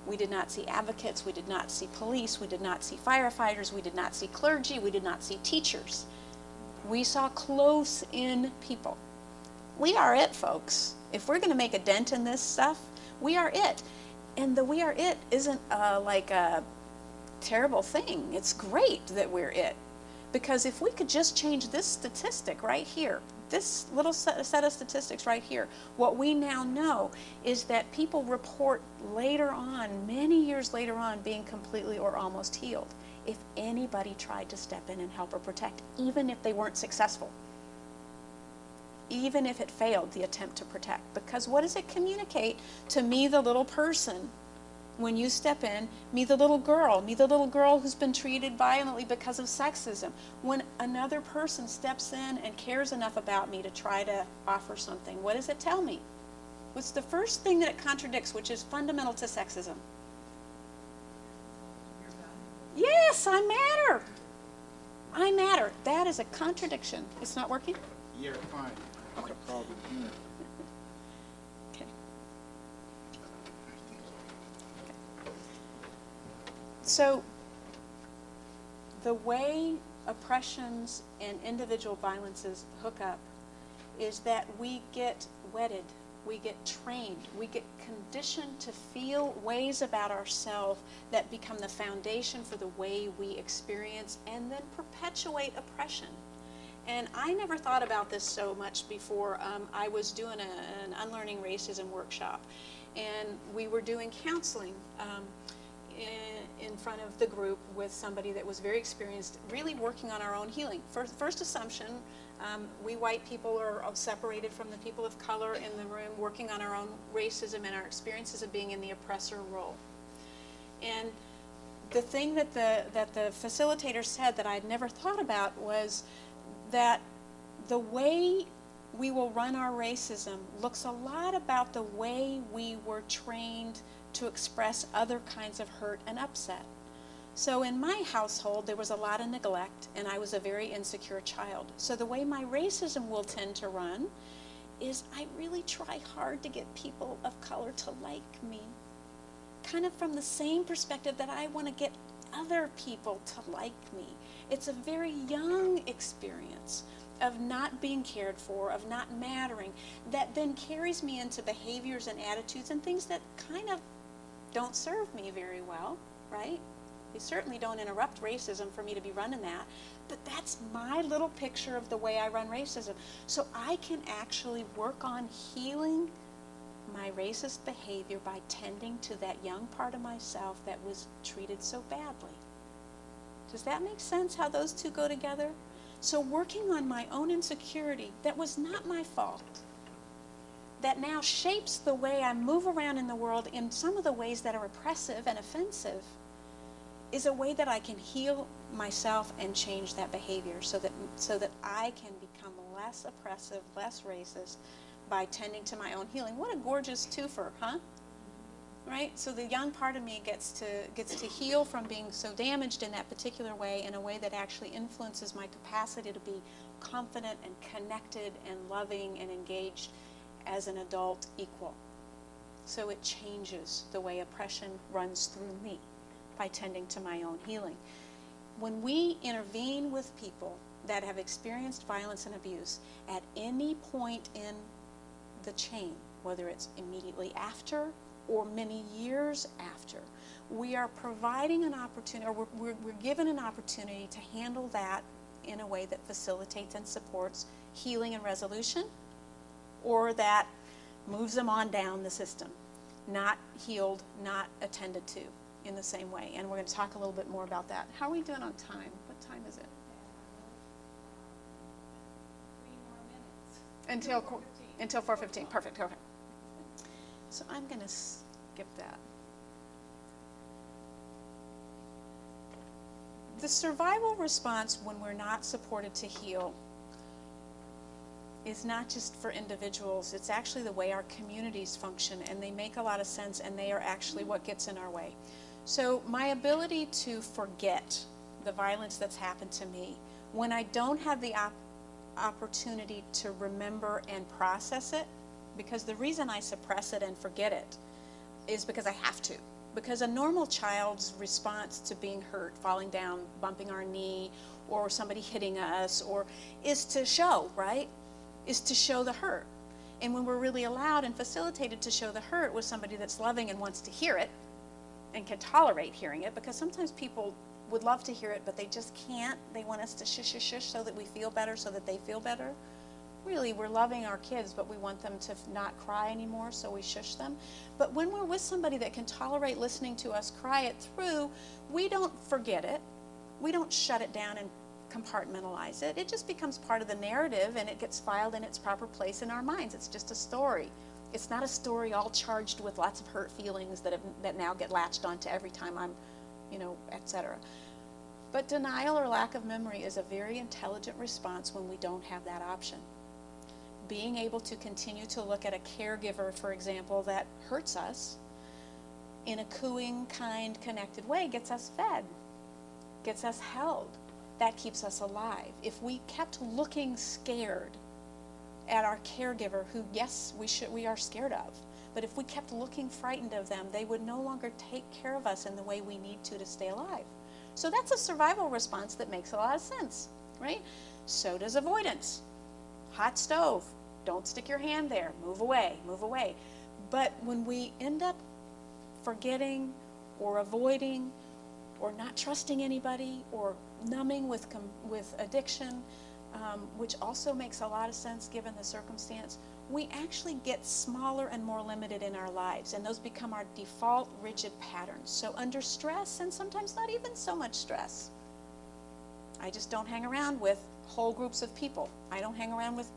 We did not see advocates, we did not see police, we did not see firefighters, we did not see clergy, we did not see teachers. We saw close-in people. We are it, folks. If we're going to make a dent in this stuff, we are it. And the we are it isn't like a terrible thing. It's great that we're it. Because if we could just change this statistic right here, this little set of statistics right here, what we now know is that people report later on, many years later on, being completely or almost healed if anybody tried to step in and help or protect, even if they weren't successful. Even if it failed, the attempt to protect. Because what does it communicate to me, the little person, when you step in, me the little girl who's been treated violently because of sexism? When another person steps in and cares enough about me to try to offer something, what does it tell me? What's the first thing that it contradicts, which is fundamental to sexism? Yes, I matter. I matter. That is a contradiction. It's not working?
You're fine.
Okay.
No problem here.
Okay. So the way oppressions and individual violences hook up is that we get wedded, we get trained, we get conditioned to feel ways about ourselves that become the foundation for the way we experience and then perpetuate oppression. And I never thought about this so much before. I was doing an unlearning racism workshop, and we were doing counseling in front of the group with somebody that was very experienced, really working on our own healing. First assumption, we white people are separated from the people of color in the room, working on our own racism and our experiences of being in the oppressor role. And the thing that the facilitator said that I'd never thought about was that the way we will run our racism looks a lot about the way we were trained to express other kinds of hurt and upset. So in my household, there was a lot of neglect, and I was a very insecure child. So the way my racism will tend to run is I really try hard to get people of color to like me, kind of from the same perspective that I want to get other people to like me. It's a very young experience of not being cared for, of not mattering, that then carries me into behaviors and attitudes and things that kind of don't serve me very well, right? They certainly don't interrupt racism for me to be running that, but that's my little picture of the way I run racism. So I can actually work on healing my racist behavior by tending to that young part of myself that was treated so badly. Does that make sense, how those two go together? So working on my own insecurity that was not my fault, that now shapes the way I move around in the world in some of the ways that are oppressive and offensive, is a way that I can heal myself and change that behavior so that I can become less oppressive, less racist by tending to my own healing. What a gorgeous twofer, huh? Right? So the young part of me gets to heal from being so damaged in that particular way, in a way that actually influences my capacity to be confident and connected and loving and engaged as an adult equal. So it changes the way oppression runs through me by tending to my own healing. When we intervene with people that have experienced violence and abuse at any point in the chain, whether it's immediately after or many years after, we are providing an opportunity, or we're given an opportunity to handle that in a way that facilitates and supports healing and resolution, or that moves them on down the system, not healed, not attended to in the same way. And we're going to talk a little bit more about that. How are we doing on time? What time is it?
3 more minutes.
Until 4:15. Perfect. Okay. So I'm going to skip that. The survival response when we're not supported to heal is not just for individuals. It's actually the way our communities function, and they make a lot of sense, and they are actually what gets in our way. So my ability to forget the violence that's happened to me, when I don't have the opportunity to remember and process it, because the reason I suppress it and forget it is because I have to. Because a normal child's response to being hurt, falling down, bumping our knee, or somebody hitting us, is to show, right? Is to show the hurt. And when we're really allowed and facilitated to show the hurt with somebody that's loving and wants to hear it and can tolerate hearing it, because sometimes people would love to hear it, but they just can't. They want us to shush, shush, shush so that we feel better, so that they feel better. Really, we're loving our kids, but we want them to not cry anymore, so we shush them. But when we're with somebody that can tolerate listening to us cry it through, we don't forget it. We don't shut it down and compartmentalize it. It just becomes part of the narrative, and it gets filed in its proper place in our minds. It's just a story. It's not a story all charged with lots of hurt feelings that now get latched onto every time I'm, etc. But denial or lack of memory is a very intelligent response when we don't have that option. Being able to continue to look at a caregiver, for example, that hurts us in a cooing, kind, connected way gets us fed, gets us held. That keeps us alive. If we kept looking scared at our caregiver, who, yes, we are scared of, but if we kept looking frightened of them, they would no longer take care of us in the way we need to stay alive. So that's a survival response that makes a lot of sense, right? So does avoidance. Hot stove, don't stick your hand there, move away, move away. But when we end up forgetting or avoiding or not trusting anybody or numbing with addiction, which also makes a lot of sense given the circumstance, we actually get smaller and more limited in our lives, and those become our default rigid patterns. So under stress, and sometimes not even so much stress, I just don't hang around with whole groups of people. I don't hang around with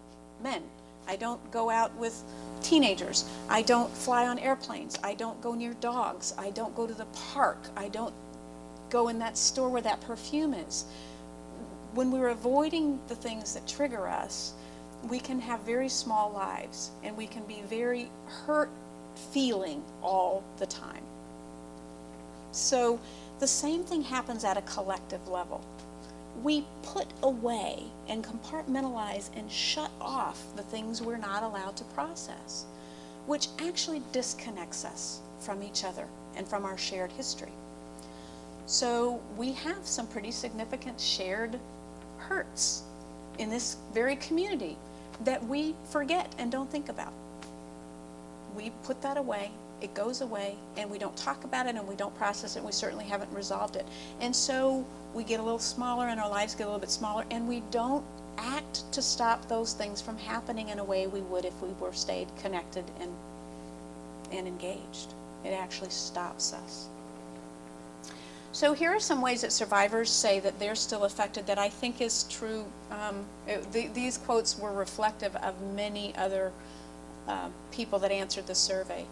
men. I don't go out with teenagers. I don't fly on airplanes. I don't go near dogs. I don't go to the park. I don't go in that store where that perfume is. When we're avoiding the things that trigger us, we can have very small lives, and we can be very hurt feeling all the time. So the same thing happens at a collective level. We put away and compartmentalize and shut off the things we're not allowed to process, which actually disconnects us from each other and from our shared history. So we have some pretty significant shared hurts in this very community that we forget and don't think about. We put that away, it goes away, and we don't talk about it, and we don't process it, and we certainly haven't resolved it. And so we get a little smaller, and our lives get a little bit smaller, and we don't act to stop those things from happening in a way we would if we were stayed connected and engaged. It actually stops us. So here are some ways that survivors say that they're still affected that I think is true. These quotes were reflective of many other people that answered the survey.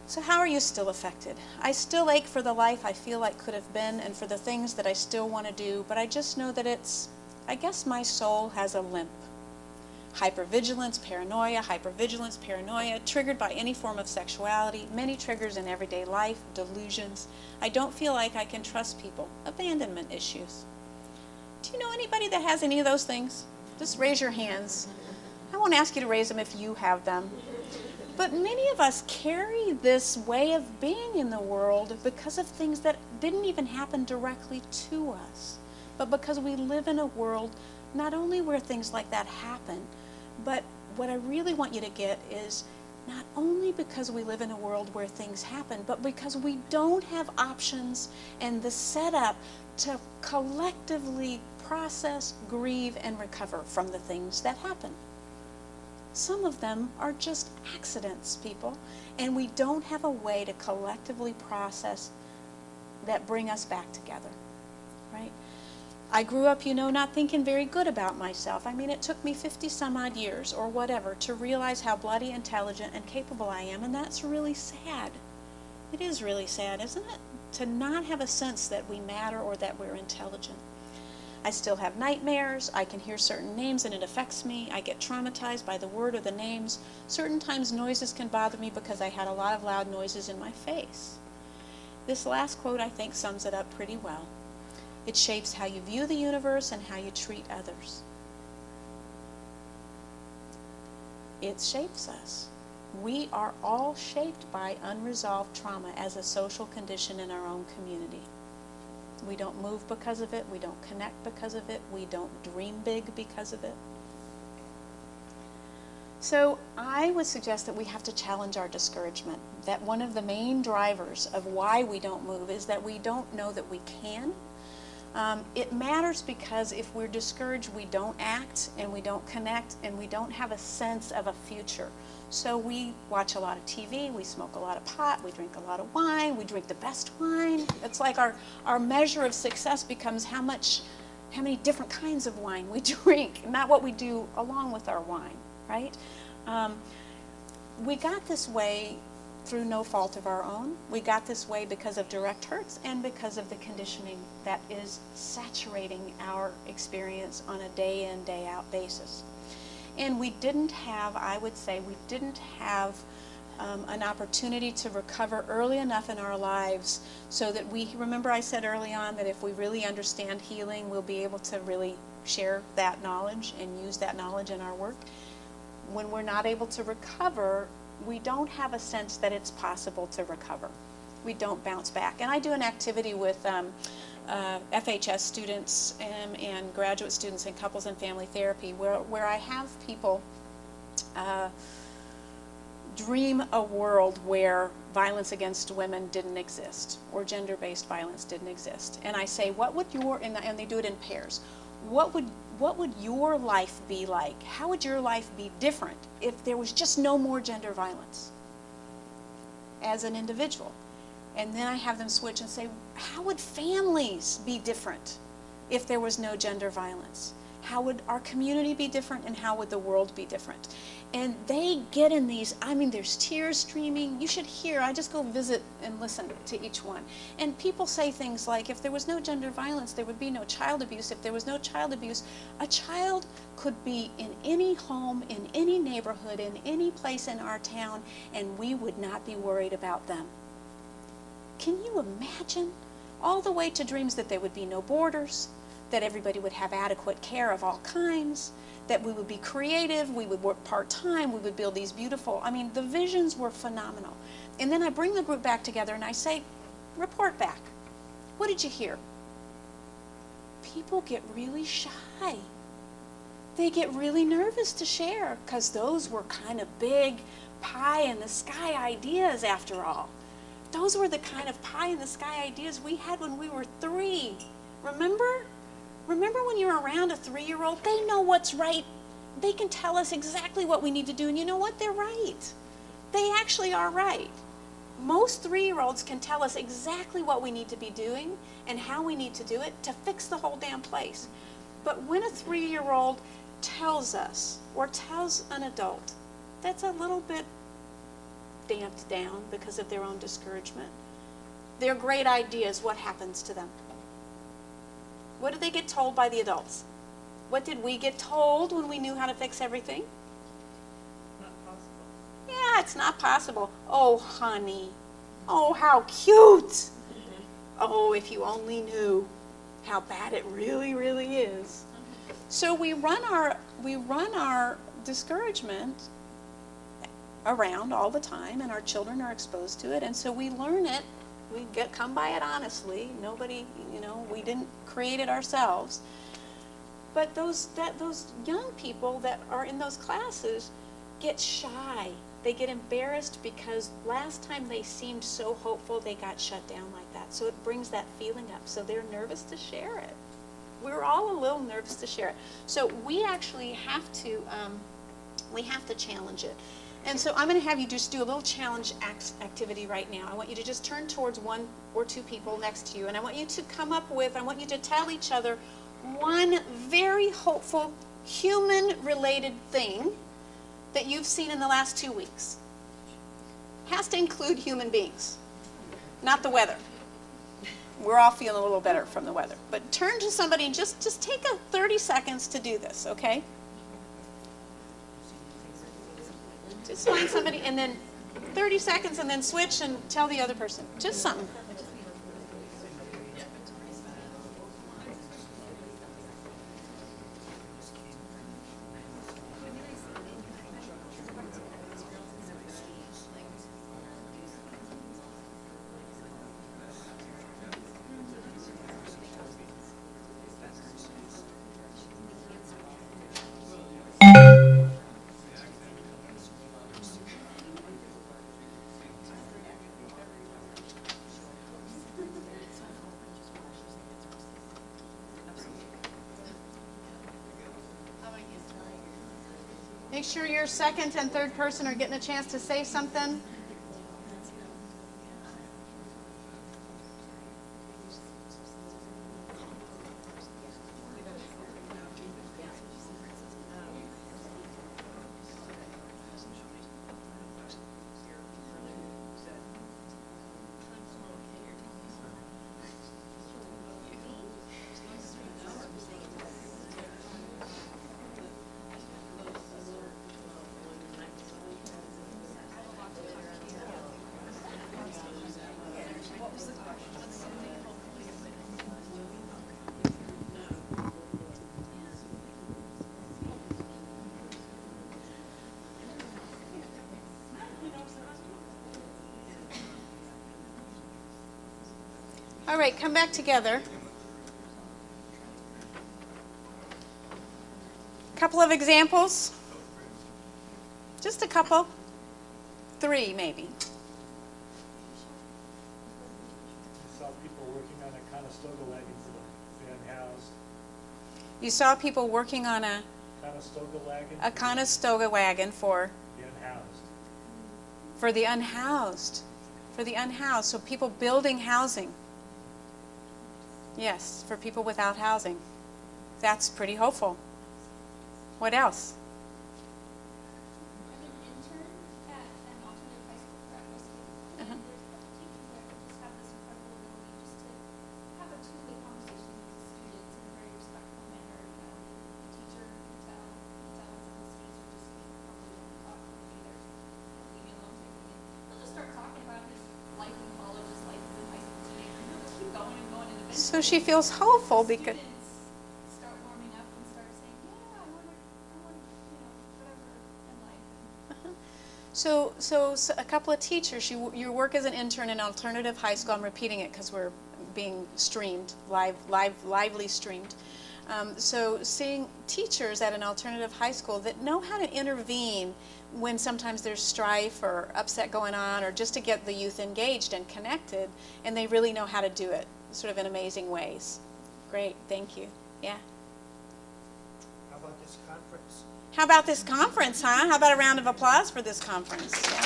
So how are you still affected? I still ache for the life I feel like could have been and for the things that I still want to do, but I just know that I guess my soul has a limp. Hypervigilance, paranoia, triggered by any form of sexuality, many triggers in everyday life, delusions. I don't feel like I can trust people, abandonment issues. Do you know anybody that has any of those things? Just raise your hands. I won't ask you to raise them if you have them. But many of us carry this way of being in the world because of things that didn't even happen directly to us, but because we live in a world not only where things like that happen, but what I really want you to get is not only because we live in a world where things happen, but because we don't have options and the setup to collectively process, grieve, and recover from the things that happen. Some of them are just accidents, people, and we don't have a way to collectively process that bring us back together, right? I grew up, not thinking very good about myself. I mean, it took me 50 some odd years or whatever to realize how bloody intelligent and capable I am, and that's really sad. It is really sad, isn't it? To not have a sense that we matter or that we're intelligent. I still have nightmares. I can hear certain names and it affects me. I get traumatized by the word or the names. Certain times noises can bother me because I had a lot of loud noises in my face. This last quote, I think, sums it up pretty well. It shapes how you view the universe and how you treat others. It shapes us. We are all shaped by unresolved trauma as a social condition in our own community. We don't move because of it. We don't connect because of it. We don't dream big because of it. So I would suggest that we have to challenge our discouragement, that one of the main drivers of why we don't move is that we don't know that we can. It matters because if we're discouraged, we don't act and we don't connect and we don't have a sense of a future. So we watch a lot of TV, we smoke a lot of pot, we drink a lot of wine, we drink the best wine. It's like our measure of success becomes how many different kinds of wine we drink, not what we do along with our wine, right? We got this way through no fault of our own. We got this way because of direct hurts and because of the conditioning that is saturating our experience on a day in, day out basis. And we didn't have, I would say, an opportunity to recover early enough in our lives so that remember I said early on that if we really understand healing, we'll be able to really share that knowledge and use that knowledge in our work. When we're not able to recover, we don't have a sense that it's possible to recover. We don't bounce back. And I do an activity with FHS students and graduate students in couples and family therapy where I have people dream a world where violence against women didn't exist or gender-based violence didn't exist. And I say, and they do it in pairs. What would what would your life be like? How would your life be different if there was just no more gender violence as an individual? And then I have them switch and say, how would families be different if there was no gender violence? How would our community be different, and how would the world be different? And they get in these, I mean, there's tears streaming. You should hear, I just go visit and listen to each one. And people say things like, if there was no gender violence, there would be no child abuse. If there was no child abuse, a child could be in any home, in any neighborhood, in any place in our town, and we would not be worried about them. Can you imagine? All the way to dreams that there would be no borders, that everybody would have adequate care of all kinds, that we would be creative, we would work part-time, we would build these beautiful, I mean, the visions were phenomenal. And then I bring the group back together and I say, report back. What did you hear? People get really shy. They get really nervous to share, because those were kind of big pie-in-the-sky ideas after all. Those were the kind of pie-in-the-sky ideas we had when we were 3. Remember? Remember when you're around a 3-year-old? They know what's right. They can tell us exactly what we need to do, and you know what? They're right. They actually are right. Most 3-year-olds can tell us exactly what we need to be doing and how we need to do it to fix the whole damn place. But when a 3-year-old tells us, or tells an adult, that's a little bit damped down because of their own discouragement, their great ideas, what happens to them? What did they get told by the adults? What did we get told when we knew how to fix everything?
Not possible.
Yeah, it's not possible. Oh, honey. Oh, how cute. Oh, if you only knew how bad it really, really is. So we run our discouragement around all the time, and our children are exposed to it, and so we learn it. We come by it honestly. Nobody, we didn't create it ourselves. But those young people that are in those classes get shy. They get embarrassed because last time they seemed so hopeful, they got shut down like that. So it brings that feeling up. So they're nervous to share it. We're all a little nervous to share it. So we actually have to challenge it. And so I'm going to have you just do a little challenge activity right now. I want you to just turn towards 1 or 2 people next to you, and I want you to I want you to tell each other one very hopeful human-related thing that you've seen in the last 2 weeks. Has to include human beings, not the weather. We're all feeling a little better from the weather. But turn to somebody and just take 30 seconds to do this, okay? Just find somebody, and then 30 seconds, and then switch and tell the other person. Just something. Make sure your second and third person are getting a chance to say something. All right, come back together. Couple of examples. Just a couple. 3, maybe.
I saw people working on a Conestoga wagon for the family house.
You saw people working on a
Conestoga wagon.
Conestoga wagon for
The unhoused.
the unhoused. For the unhoused. So people building housing. Yes, for people without housing. That's pretty hopeful. What else?
I'm an intern at an alternative high school for at-risk kids, and there's a couple teachers there who just have this incredible ability just to have a two-way conversation with the students in a very respectful manner. You know, the teacher can tell when some of the students are just probably don't want to talk, maybe they're leave me alone type of thing. They'll just start talking about his life in college, his life as a high school teenager, and he'll just keep going and going, and eventually
So she feels hopeful because
students start warming up and start saying, yeah, I want, you know, whatever in life.
So a couple of teachers, you work as an intern in alternative high school. I'm repeating it because we're being streamed, lively streamed. So seeing teachers at an alternative high school that know how to intervene when sometimes there's strife or upset going on, or just to get the youth engaged and connected, and they really know how to do it sort of in amazing ways. Great, thank you. Yeah.
How about this conference?
How about this conference, huh? How about a round of applause for this conference? Yeah.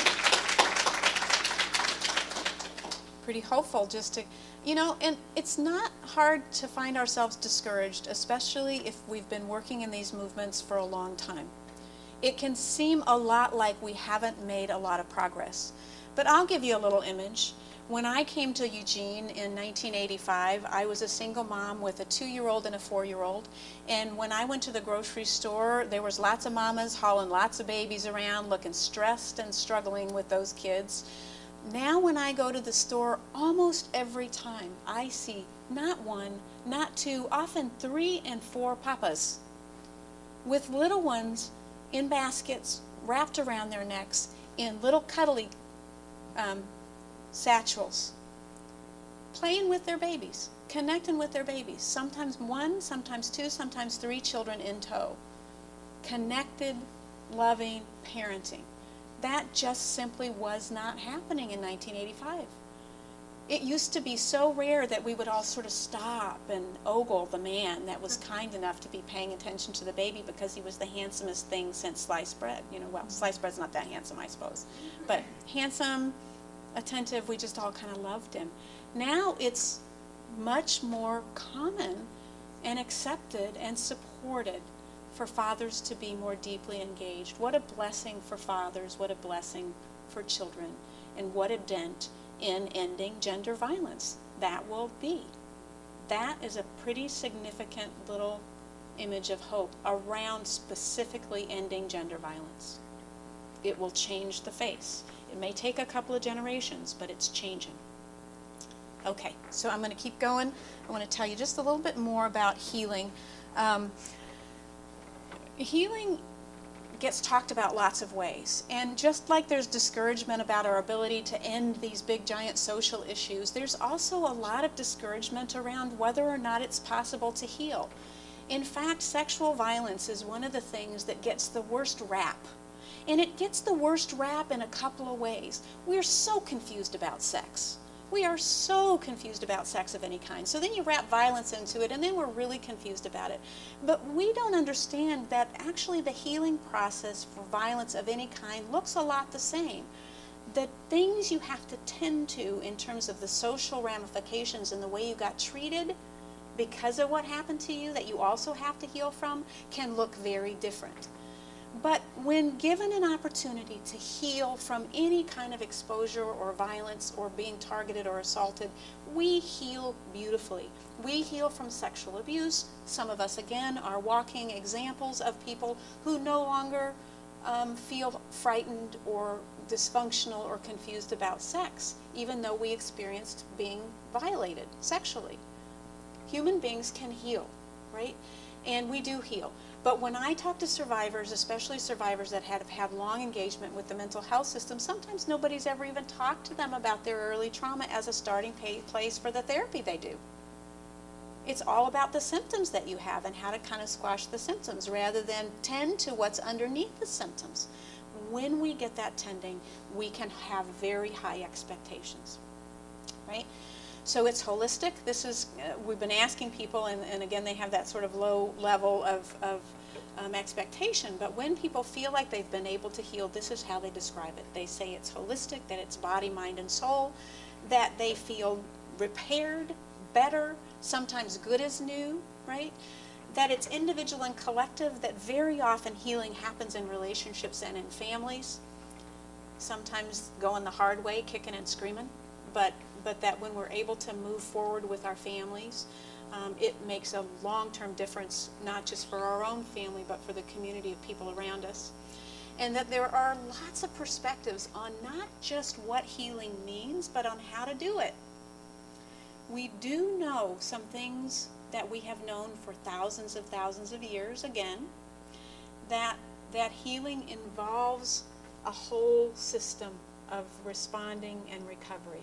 Pretty hopeful just to, you know, and it's not hard to find ourselves discouraged, especially if we've been working in these movements for a long time. It can seem a lot like we haven't made a lot of progress. But I'll give you a little image. When I came to Eugene in 1985, I was a single mom with a 2-year-old and a 4-year-old. And when I went to the grocery store, there was lots of mamas hauling lots of babies around, looking stressed and struggling with those kids. Now when I go to the store, almost every time I see not one, not two, often 3 and 4 papas with little ones in baskets wrapped around their necks in little cuddly satchels, playing with their babies, connecting with their babies. Sometimes 1, sometimes 2, sometimes 3 children in tow. Connected, loving parenting. That just simply was not happening in 1985. It used to be so rare that we would all sort of stop and ogle the man that was kind enough to be paying attention to the baby because he was the handsomest thing since sliced bread. You know, well, sliced bread's not that handsome, I suppose. But handsome, attentive, we just all kind of loved him. Now it's much more common and accepted and supported for fathers to be more deeply engaged. What a blessing for fathers, what a blessing for children, and what a dent in ending gender violence that will be. That is a pretty significant little image of hope around specifically ending gender violence. It will change the face. It may take a couple of generations, but it's changing. Okay, so I'm going to keep going. I want to tell you just a little bit more about healing. Healing gets talked about lots of ways, and just like there's discouragement about our ability to end these big giant social issues, there's also a lot of discouragement around whether or not it's possible to heal. In fact, sexual violence is one of the things that gets the worst rap, and it gets the worst rap in a couple of ways. We're so confused about sex. We are so confused about sex of any kind. So then you wrap violence into it, and then we're really confused about it. But we don't understand that actually the healing process for violence of any kind looks a lot the same. The things you have to tend to in terms of the social ramifications and the way you got treated because of what happened to you that you also have to heal from can look very different. But when given an opportunity to heal from any kind of exposure or violence or being targeted or assaulted, we heal beautifully. We heal from sexual abuse. Some of us, again, are walking examples of people who no longer feel frightened or dysfunctional or confused about sex, even though we experienced being violated sexually. Human beings can heal, right? And we do heal. But when I talk to survivors, especially survivors that have had long engagement with the mental health system, sometimes nobody's ever even talked to them about their early trauma as a starting place for the therapy they do. It's all about the symptoms that you have and how to kind of squash the symptoms rather than tend to what's underneath the symptoms. When we get that tending, we can have very high expectations, right? So it's holistic. This is, we've been asking people, and again, they have that sort of low level of expectation, but when people feel like they've been able to heal, this is how they describe it. They say it's holistic, that it's body, mind, and soul, that they feel repaired, better, sometimes good as new, right? That it's individual and collective, that very often healing happens in relationships and in families, sometimes going the hard way, kicking and screaming, but that when we're able to move forward with our families, it makes a long-term difference, not just for our own family, but for the community of people around us. And that there are lots of perspectives on not just what healing means, but on how to do it. We do know some things that we have known for thousands of years, again, that healing involves a whole system of responding and recovery.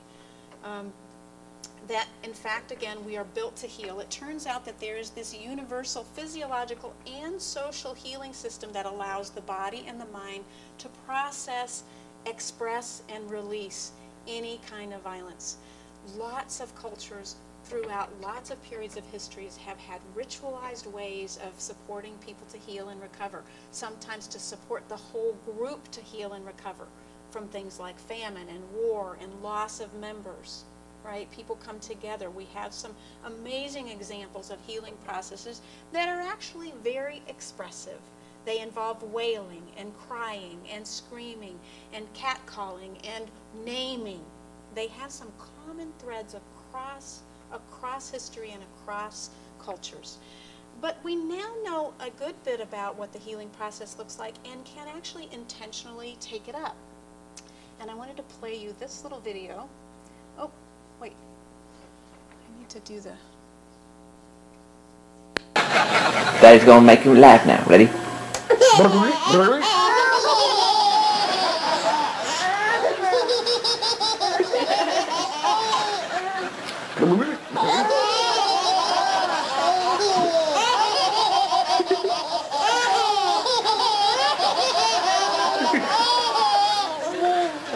That, in fact, again, we are built to heal. It turns out that there is this universal physiological and social healing system that allows the body and the mind to process, express, and release any kind of violence. Lots of cultures throughout lots of periods of histories have had ritualized ways of supporting people to heal and recover, sometimes to support the whole group to heal and recover from things like famine and war and loss of members. Right? People come together. We have some amazing examples of healing processes that are actually very expressive. They involve wailing and crying and screaming and catcalling and naming. They have some common threads across history and across cultures. But we now know a good bit about what the healing process looks like and can actually intentionally take it up. And I wanted to play you this little video. Oh, wait, I need to do the...
Daddy's gonna make you laugh now. Ready?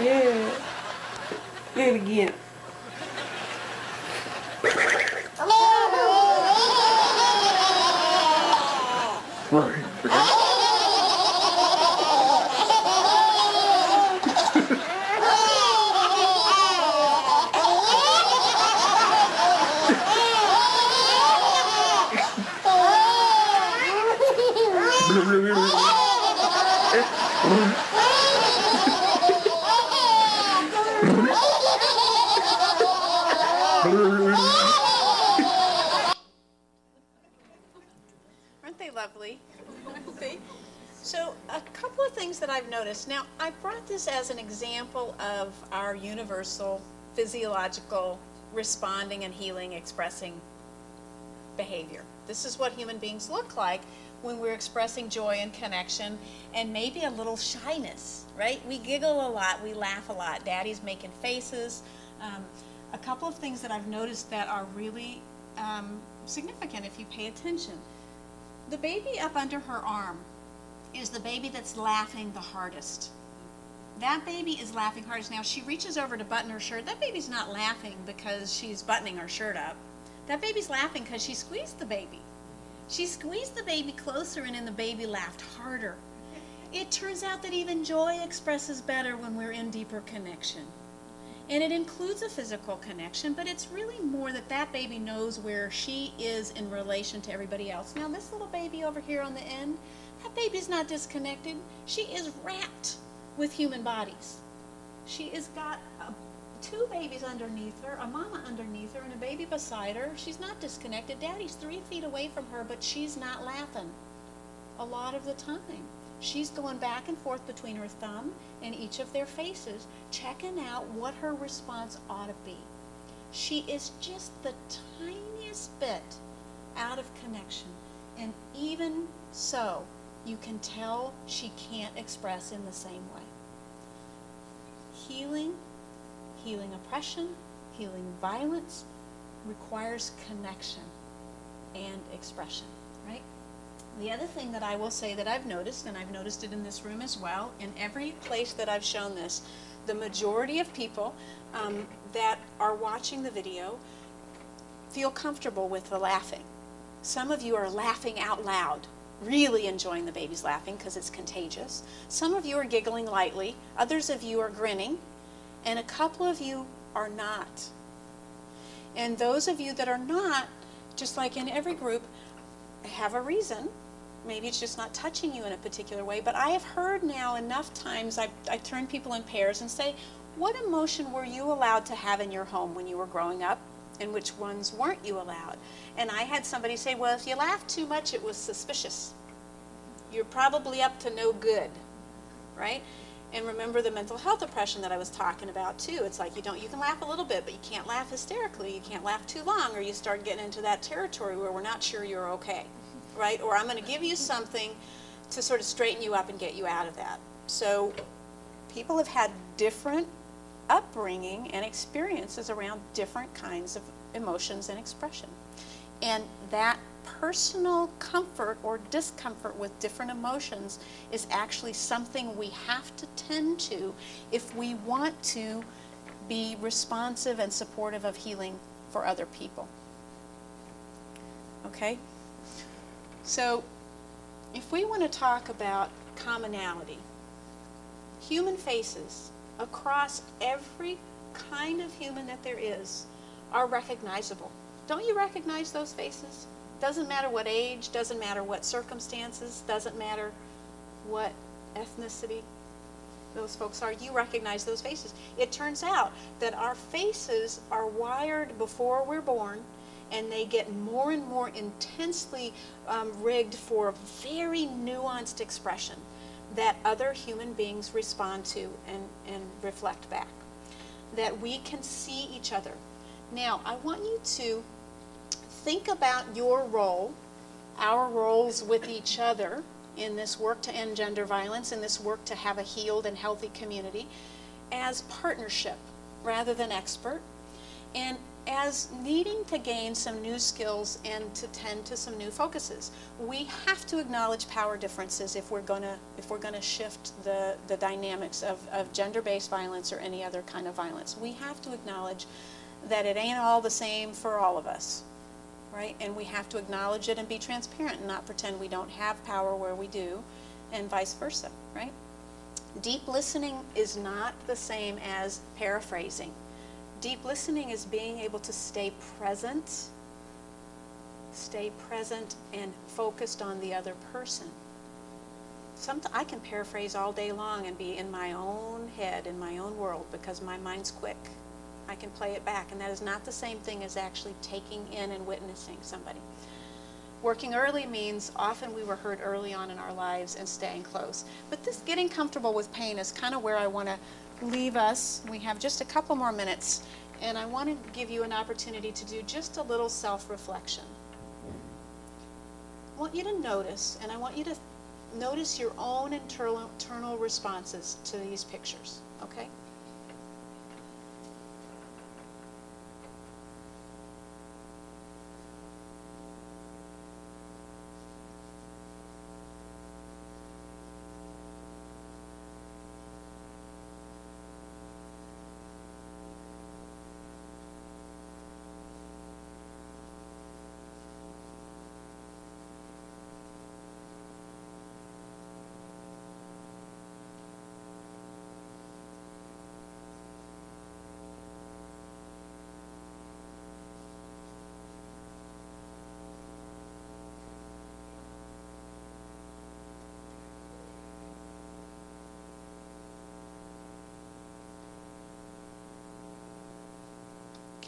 Yeah. Do it again.
Aren't they lovely? See? So a couple of things that I've noticed. Now, I brought this as an example of our universal physiological responding and healing, expressing behavior. This is what human beings look like when we're expressing joy and connection and maybe a little shyness, right? We giggle a lot, we laugh a lot. Daddy's making faces. A couple of things that I've noticed that are really significant if you pay attention. The baby up under her arm is the baby that's laughing the hardest. That baby is laughing hardest. Now, she reaches over to button her shirt. That baby's not laughing because she's buttoning her shirt up. That baby's laughing because she squeezed the baby. She squeezed the baby closer, and then the baby laughed harder. It turns out that even joy expresses better when we're in deeper connection. And it includes a physical connection, but it's really more that that baby knows where she is in relation to everybody else. Now, this little baby over here on the end, that baby's not disconnected. She is wrapped with human bodies. She has got two babies underneath her, a mama underneath her, and a baby beside her. She's not disconnected. Daddy's 3 feet away from her, but she's not laughing a lot of the time. She's going back and forth between her thumb and each of their faces, checking out what her response ought to be. She is just the tiniest bit out of connection. And even so, you can tell she can't express in the same way. Healing oppression, healing violence requires connection and expression, right? The other thing that I will say that I've noticed, and I've noticed it in this room as well, in every place that I've shown this, the majority of people that are watching the video feel comfortable with the laughing. Some of you are laughing out loud, really enjoying the babies laughing because it's contagious. Some of you are giggling lightly, others of you are grinning, and a couple of you are not. And those of you that are not, just like in every group, have a reason. Maybe it's just not touching you in a particular way, but I have heard now enough times, I turn people in pairs and say, what emotion were you allowed to have in your home when you were growing up, and which ones weren't you allowed? And I had somebody say, well, if you laughed too much, it was suspicious. You're probably up to no good, right? And remember the mental health oppression that I was talking about too. It's like you can laugh a little bit, but you can't laugh hysterically. You can't laugh too long, or you start getting into that territory where we're not sure you're okay, right? Or I'm going to give you something to sort of straighten you up and get you out of that. So people have had different upbringing and experiences around different kinds of emotions and expression. And that personal comfort or discomfort with different emotions is actually something we have to tend to if we want to be responsive and supportive of healing for other people. Okay? So, if we want to talk about commonality, human faces across every kind of human that there is are recognizable. Don't you recognize those faces? Doesn't matter what age, doesn't matter what circumstances, doesn't matter what ethnicity those folks are, you recognize those faces. It turns out that our faces are wired before we're born, and they get more and more intensely rigged for very nuanced expression that other human beings respond to and reflect back. That we can see each other. Now, I want you to think about your role, our roles with each other in this work to end gender violence, in this work to have a healed and healthy community, as partnership rather than expert, and as needing to gain some new skills and to tend to some new focuses. We have to acknowledge power differences if we're gonna shift the dynamics of gender-based violence or any other kind of violence. We have to acknowledge that it ain't all the same for all of us, right? And we have to acknowledge it and be transparent and not pretend we don't have power where we do, and vice versa, right? Deep listening is not the same as paraphrasing. Deep listening is being able to stay present and focused on the other person. I can paraphrase all day long and be in my own head, in my own world, because my mind's quick. I can play it back, and that is not the same thing as actually taking in and witnessing somebody. Working early means often we were hurt early on in our lives and staying close. But this getting comfortable with pain is kind of where I want to leave us. We have just a couple more minutes, and I want to give you an opportunity to do just a little self-reflection. I want you to notice, and I want you to notice your own internal responses to these pictures, okay?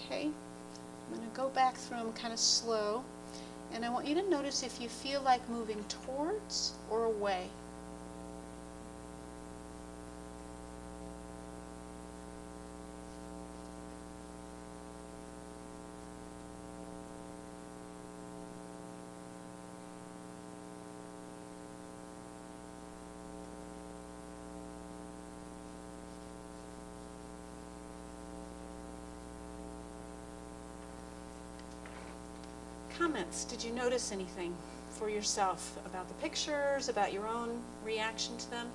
Okay, I'm going to go back through them kind of slow, and I want you to notice if you feel like moving towards or away. Comments, did you notice anything? for yourself about the pictures, about your own reaction to them?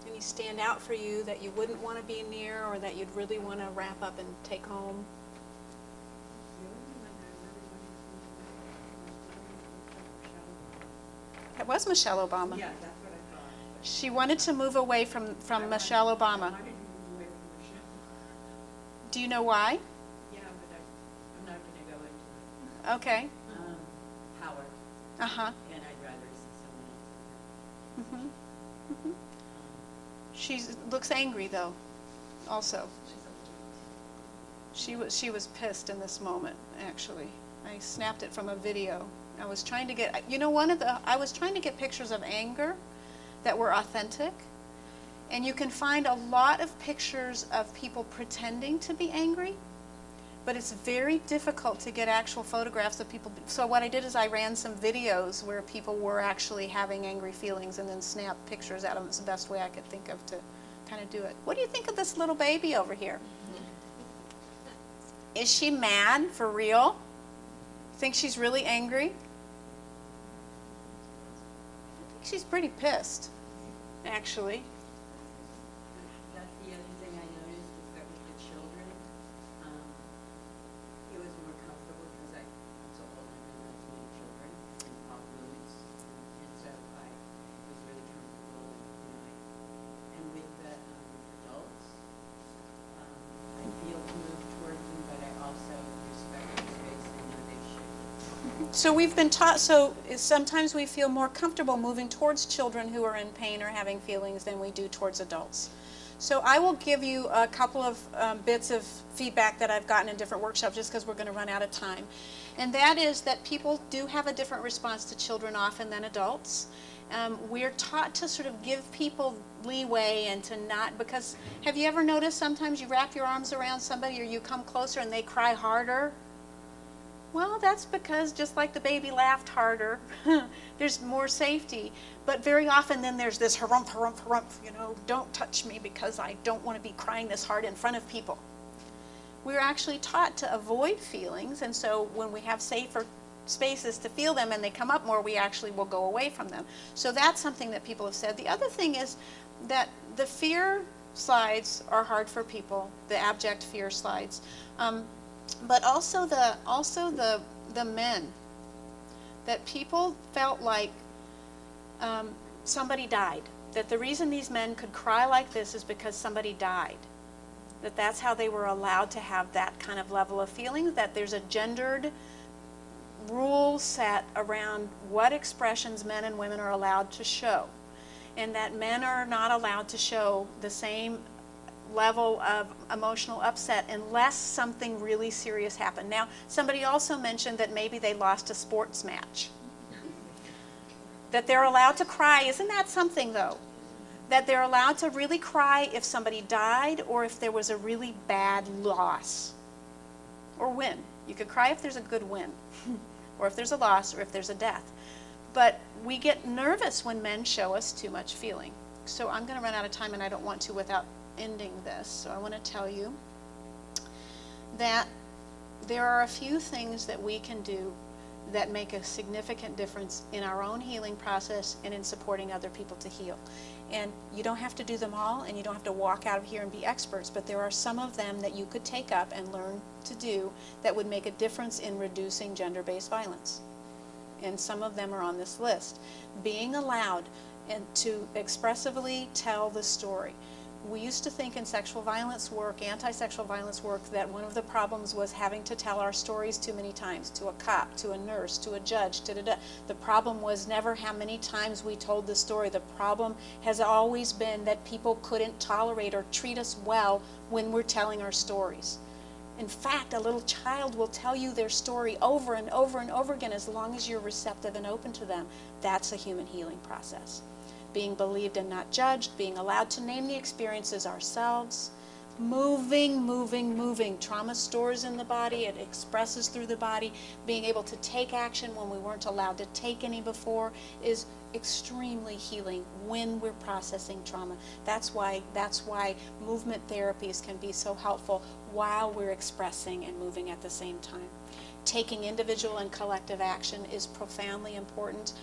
Any stand out for you that you wouldn't want to be near or that you'd really want to wrap up and take home? It was Michelle Obama.
Yeah, that's what I thought.
She wanted to move away from Michelle Obama.
Why did you move away from Michelle?
Do you know why?
Yeah, but I'm not going to go into it.
Okay.
Howard,
Uh-huh.
and I'd rather see someone else.
Mm-hmm. She looks angry, though, also. She was pissed in this moment, actually. I snapped it from a video. I was trying to get, you know, I was trying to get pictures of anger that were authentic. And you can find a lot of pictures of people pretending to be angry, but it's very difficult to get actual photographs of people. So what I did is I ran some videos where people were actually having angry feelings and then snapped pictures out of them. It's the best way I could think of to kind of do it. What do you think of this little baby over here? Is she mad for real? Think she's really angry? I think she's pretty pissed, actually.
That's the other thing I noticed is that with the children, it was more comfortable because I'm so old and I have many children in all moods, and so I was really comfortable. And with the adults, I feel moved towards them, but I also respect their space and know they should.
So we've been taught, so sometimes we feel more comfortable moving towards children who are in pain or having feelings than we do towards adults. So I will give you a couple of bits of feedback that I've gotten in different workshops just because we're going to run out of time. And that is that people do have a different response to children often than adults. We're taught to sort of give people leeway and to not, because have you ever noticed sometimes you wrap your arms around somebody or you come closer and they cry harder? Well, that's because just like the baby laughed harder, there's more safety. But very often then there's this harumph, harumph, harumph, you know, don't touch me because I don't want to be crying this hard in front of people. We're actually taught to avoid feelings, and so when we have safer spaces to feel them and they come up more, we actually will go away from them. So that's something that people have said. The other thing is that the fear slides are hard for people, the abject fear slides. But also the men, that people felt like somebody died, that the reason these men could cry like this is because somebody died, that's how they were allowed to have that kind of level of feeling, that there's a gendered rule set around what expressions men and women are allowed to show, and that men are not allowed to show the same level of emotional upset unless something really serious happened. Now, somebody also mentioned that maybe they lost a sports match. That they're allowed to cry. Isn't that something, though? That they're allowed to really cry if somebody died or if there was a really bad loss. Or win. You could cry if there's a good win. Or if there's a loss or if there's a death. But we get nervous when men show us too much feeling. So I'm going to run out of time and I don't want to without ending this. So I want to tell you that there are a few things that we can do that make a significant difference in our own healing process and in supporting other people to heal. And you don't have to do them all and you don't have to walk out of here and be experts, but there are some of them that you could take up and learn to do that would make a difference in reducing gender-based violence. And some of them are on this list. Being allowed and to expressively tell the story. We used to think in sexual violence work, anti-sexual violence work, that one of the problems was having to tell our stories too many times, to a cop, to a nurse, to a judge, da-da-da. The problem was never how many times we told the story. The problem has always been that people couldn't tolerate or treat us well when we're telling our stories. In fact, a little child will tell you their story over and over and over again as long as you're receptive and open to them. That's a human healing process. Being believed and not judged, being allowed to name the experiences ourselves, Moving, moving, moving. Trauma stores in the body, it expresses through the body. Being able to take action when we weren't allowed to take any before is extremely healing when we're processing trauma. That's why movement therapies can be so helpful while we're expressing and moving at the same time. Taking individual and collective action is profoundly important.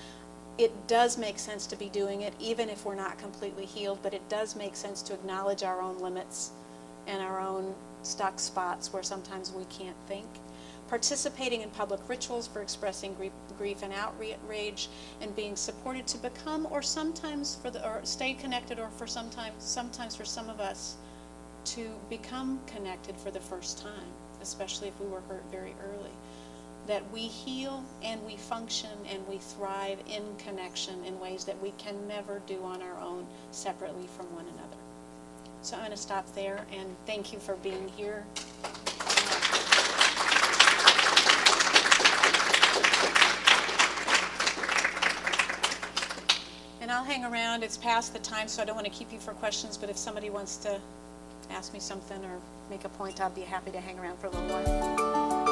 It does make sense to be doing it even if we're not completely healed, but it does make sense to acknowledge our own limits and our own stuck spots where sometimes we can't think. Participating in public rituals for expressing grief and outrage, and being supported to become, or sometimes or stay connected, or for sometimes for some of us to become connected for the first time, especially if we were hurt very early. That we heal and we function and we thrive in connection in ways that we can never do on our own separately from one another. So I'm going to stop there, and thank you for being here. And I'll hang around. It's past the time, so I don't want to keep you for questions, but if somebody wants to ask me something or make a point, I'll be happy to hang around for a little while.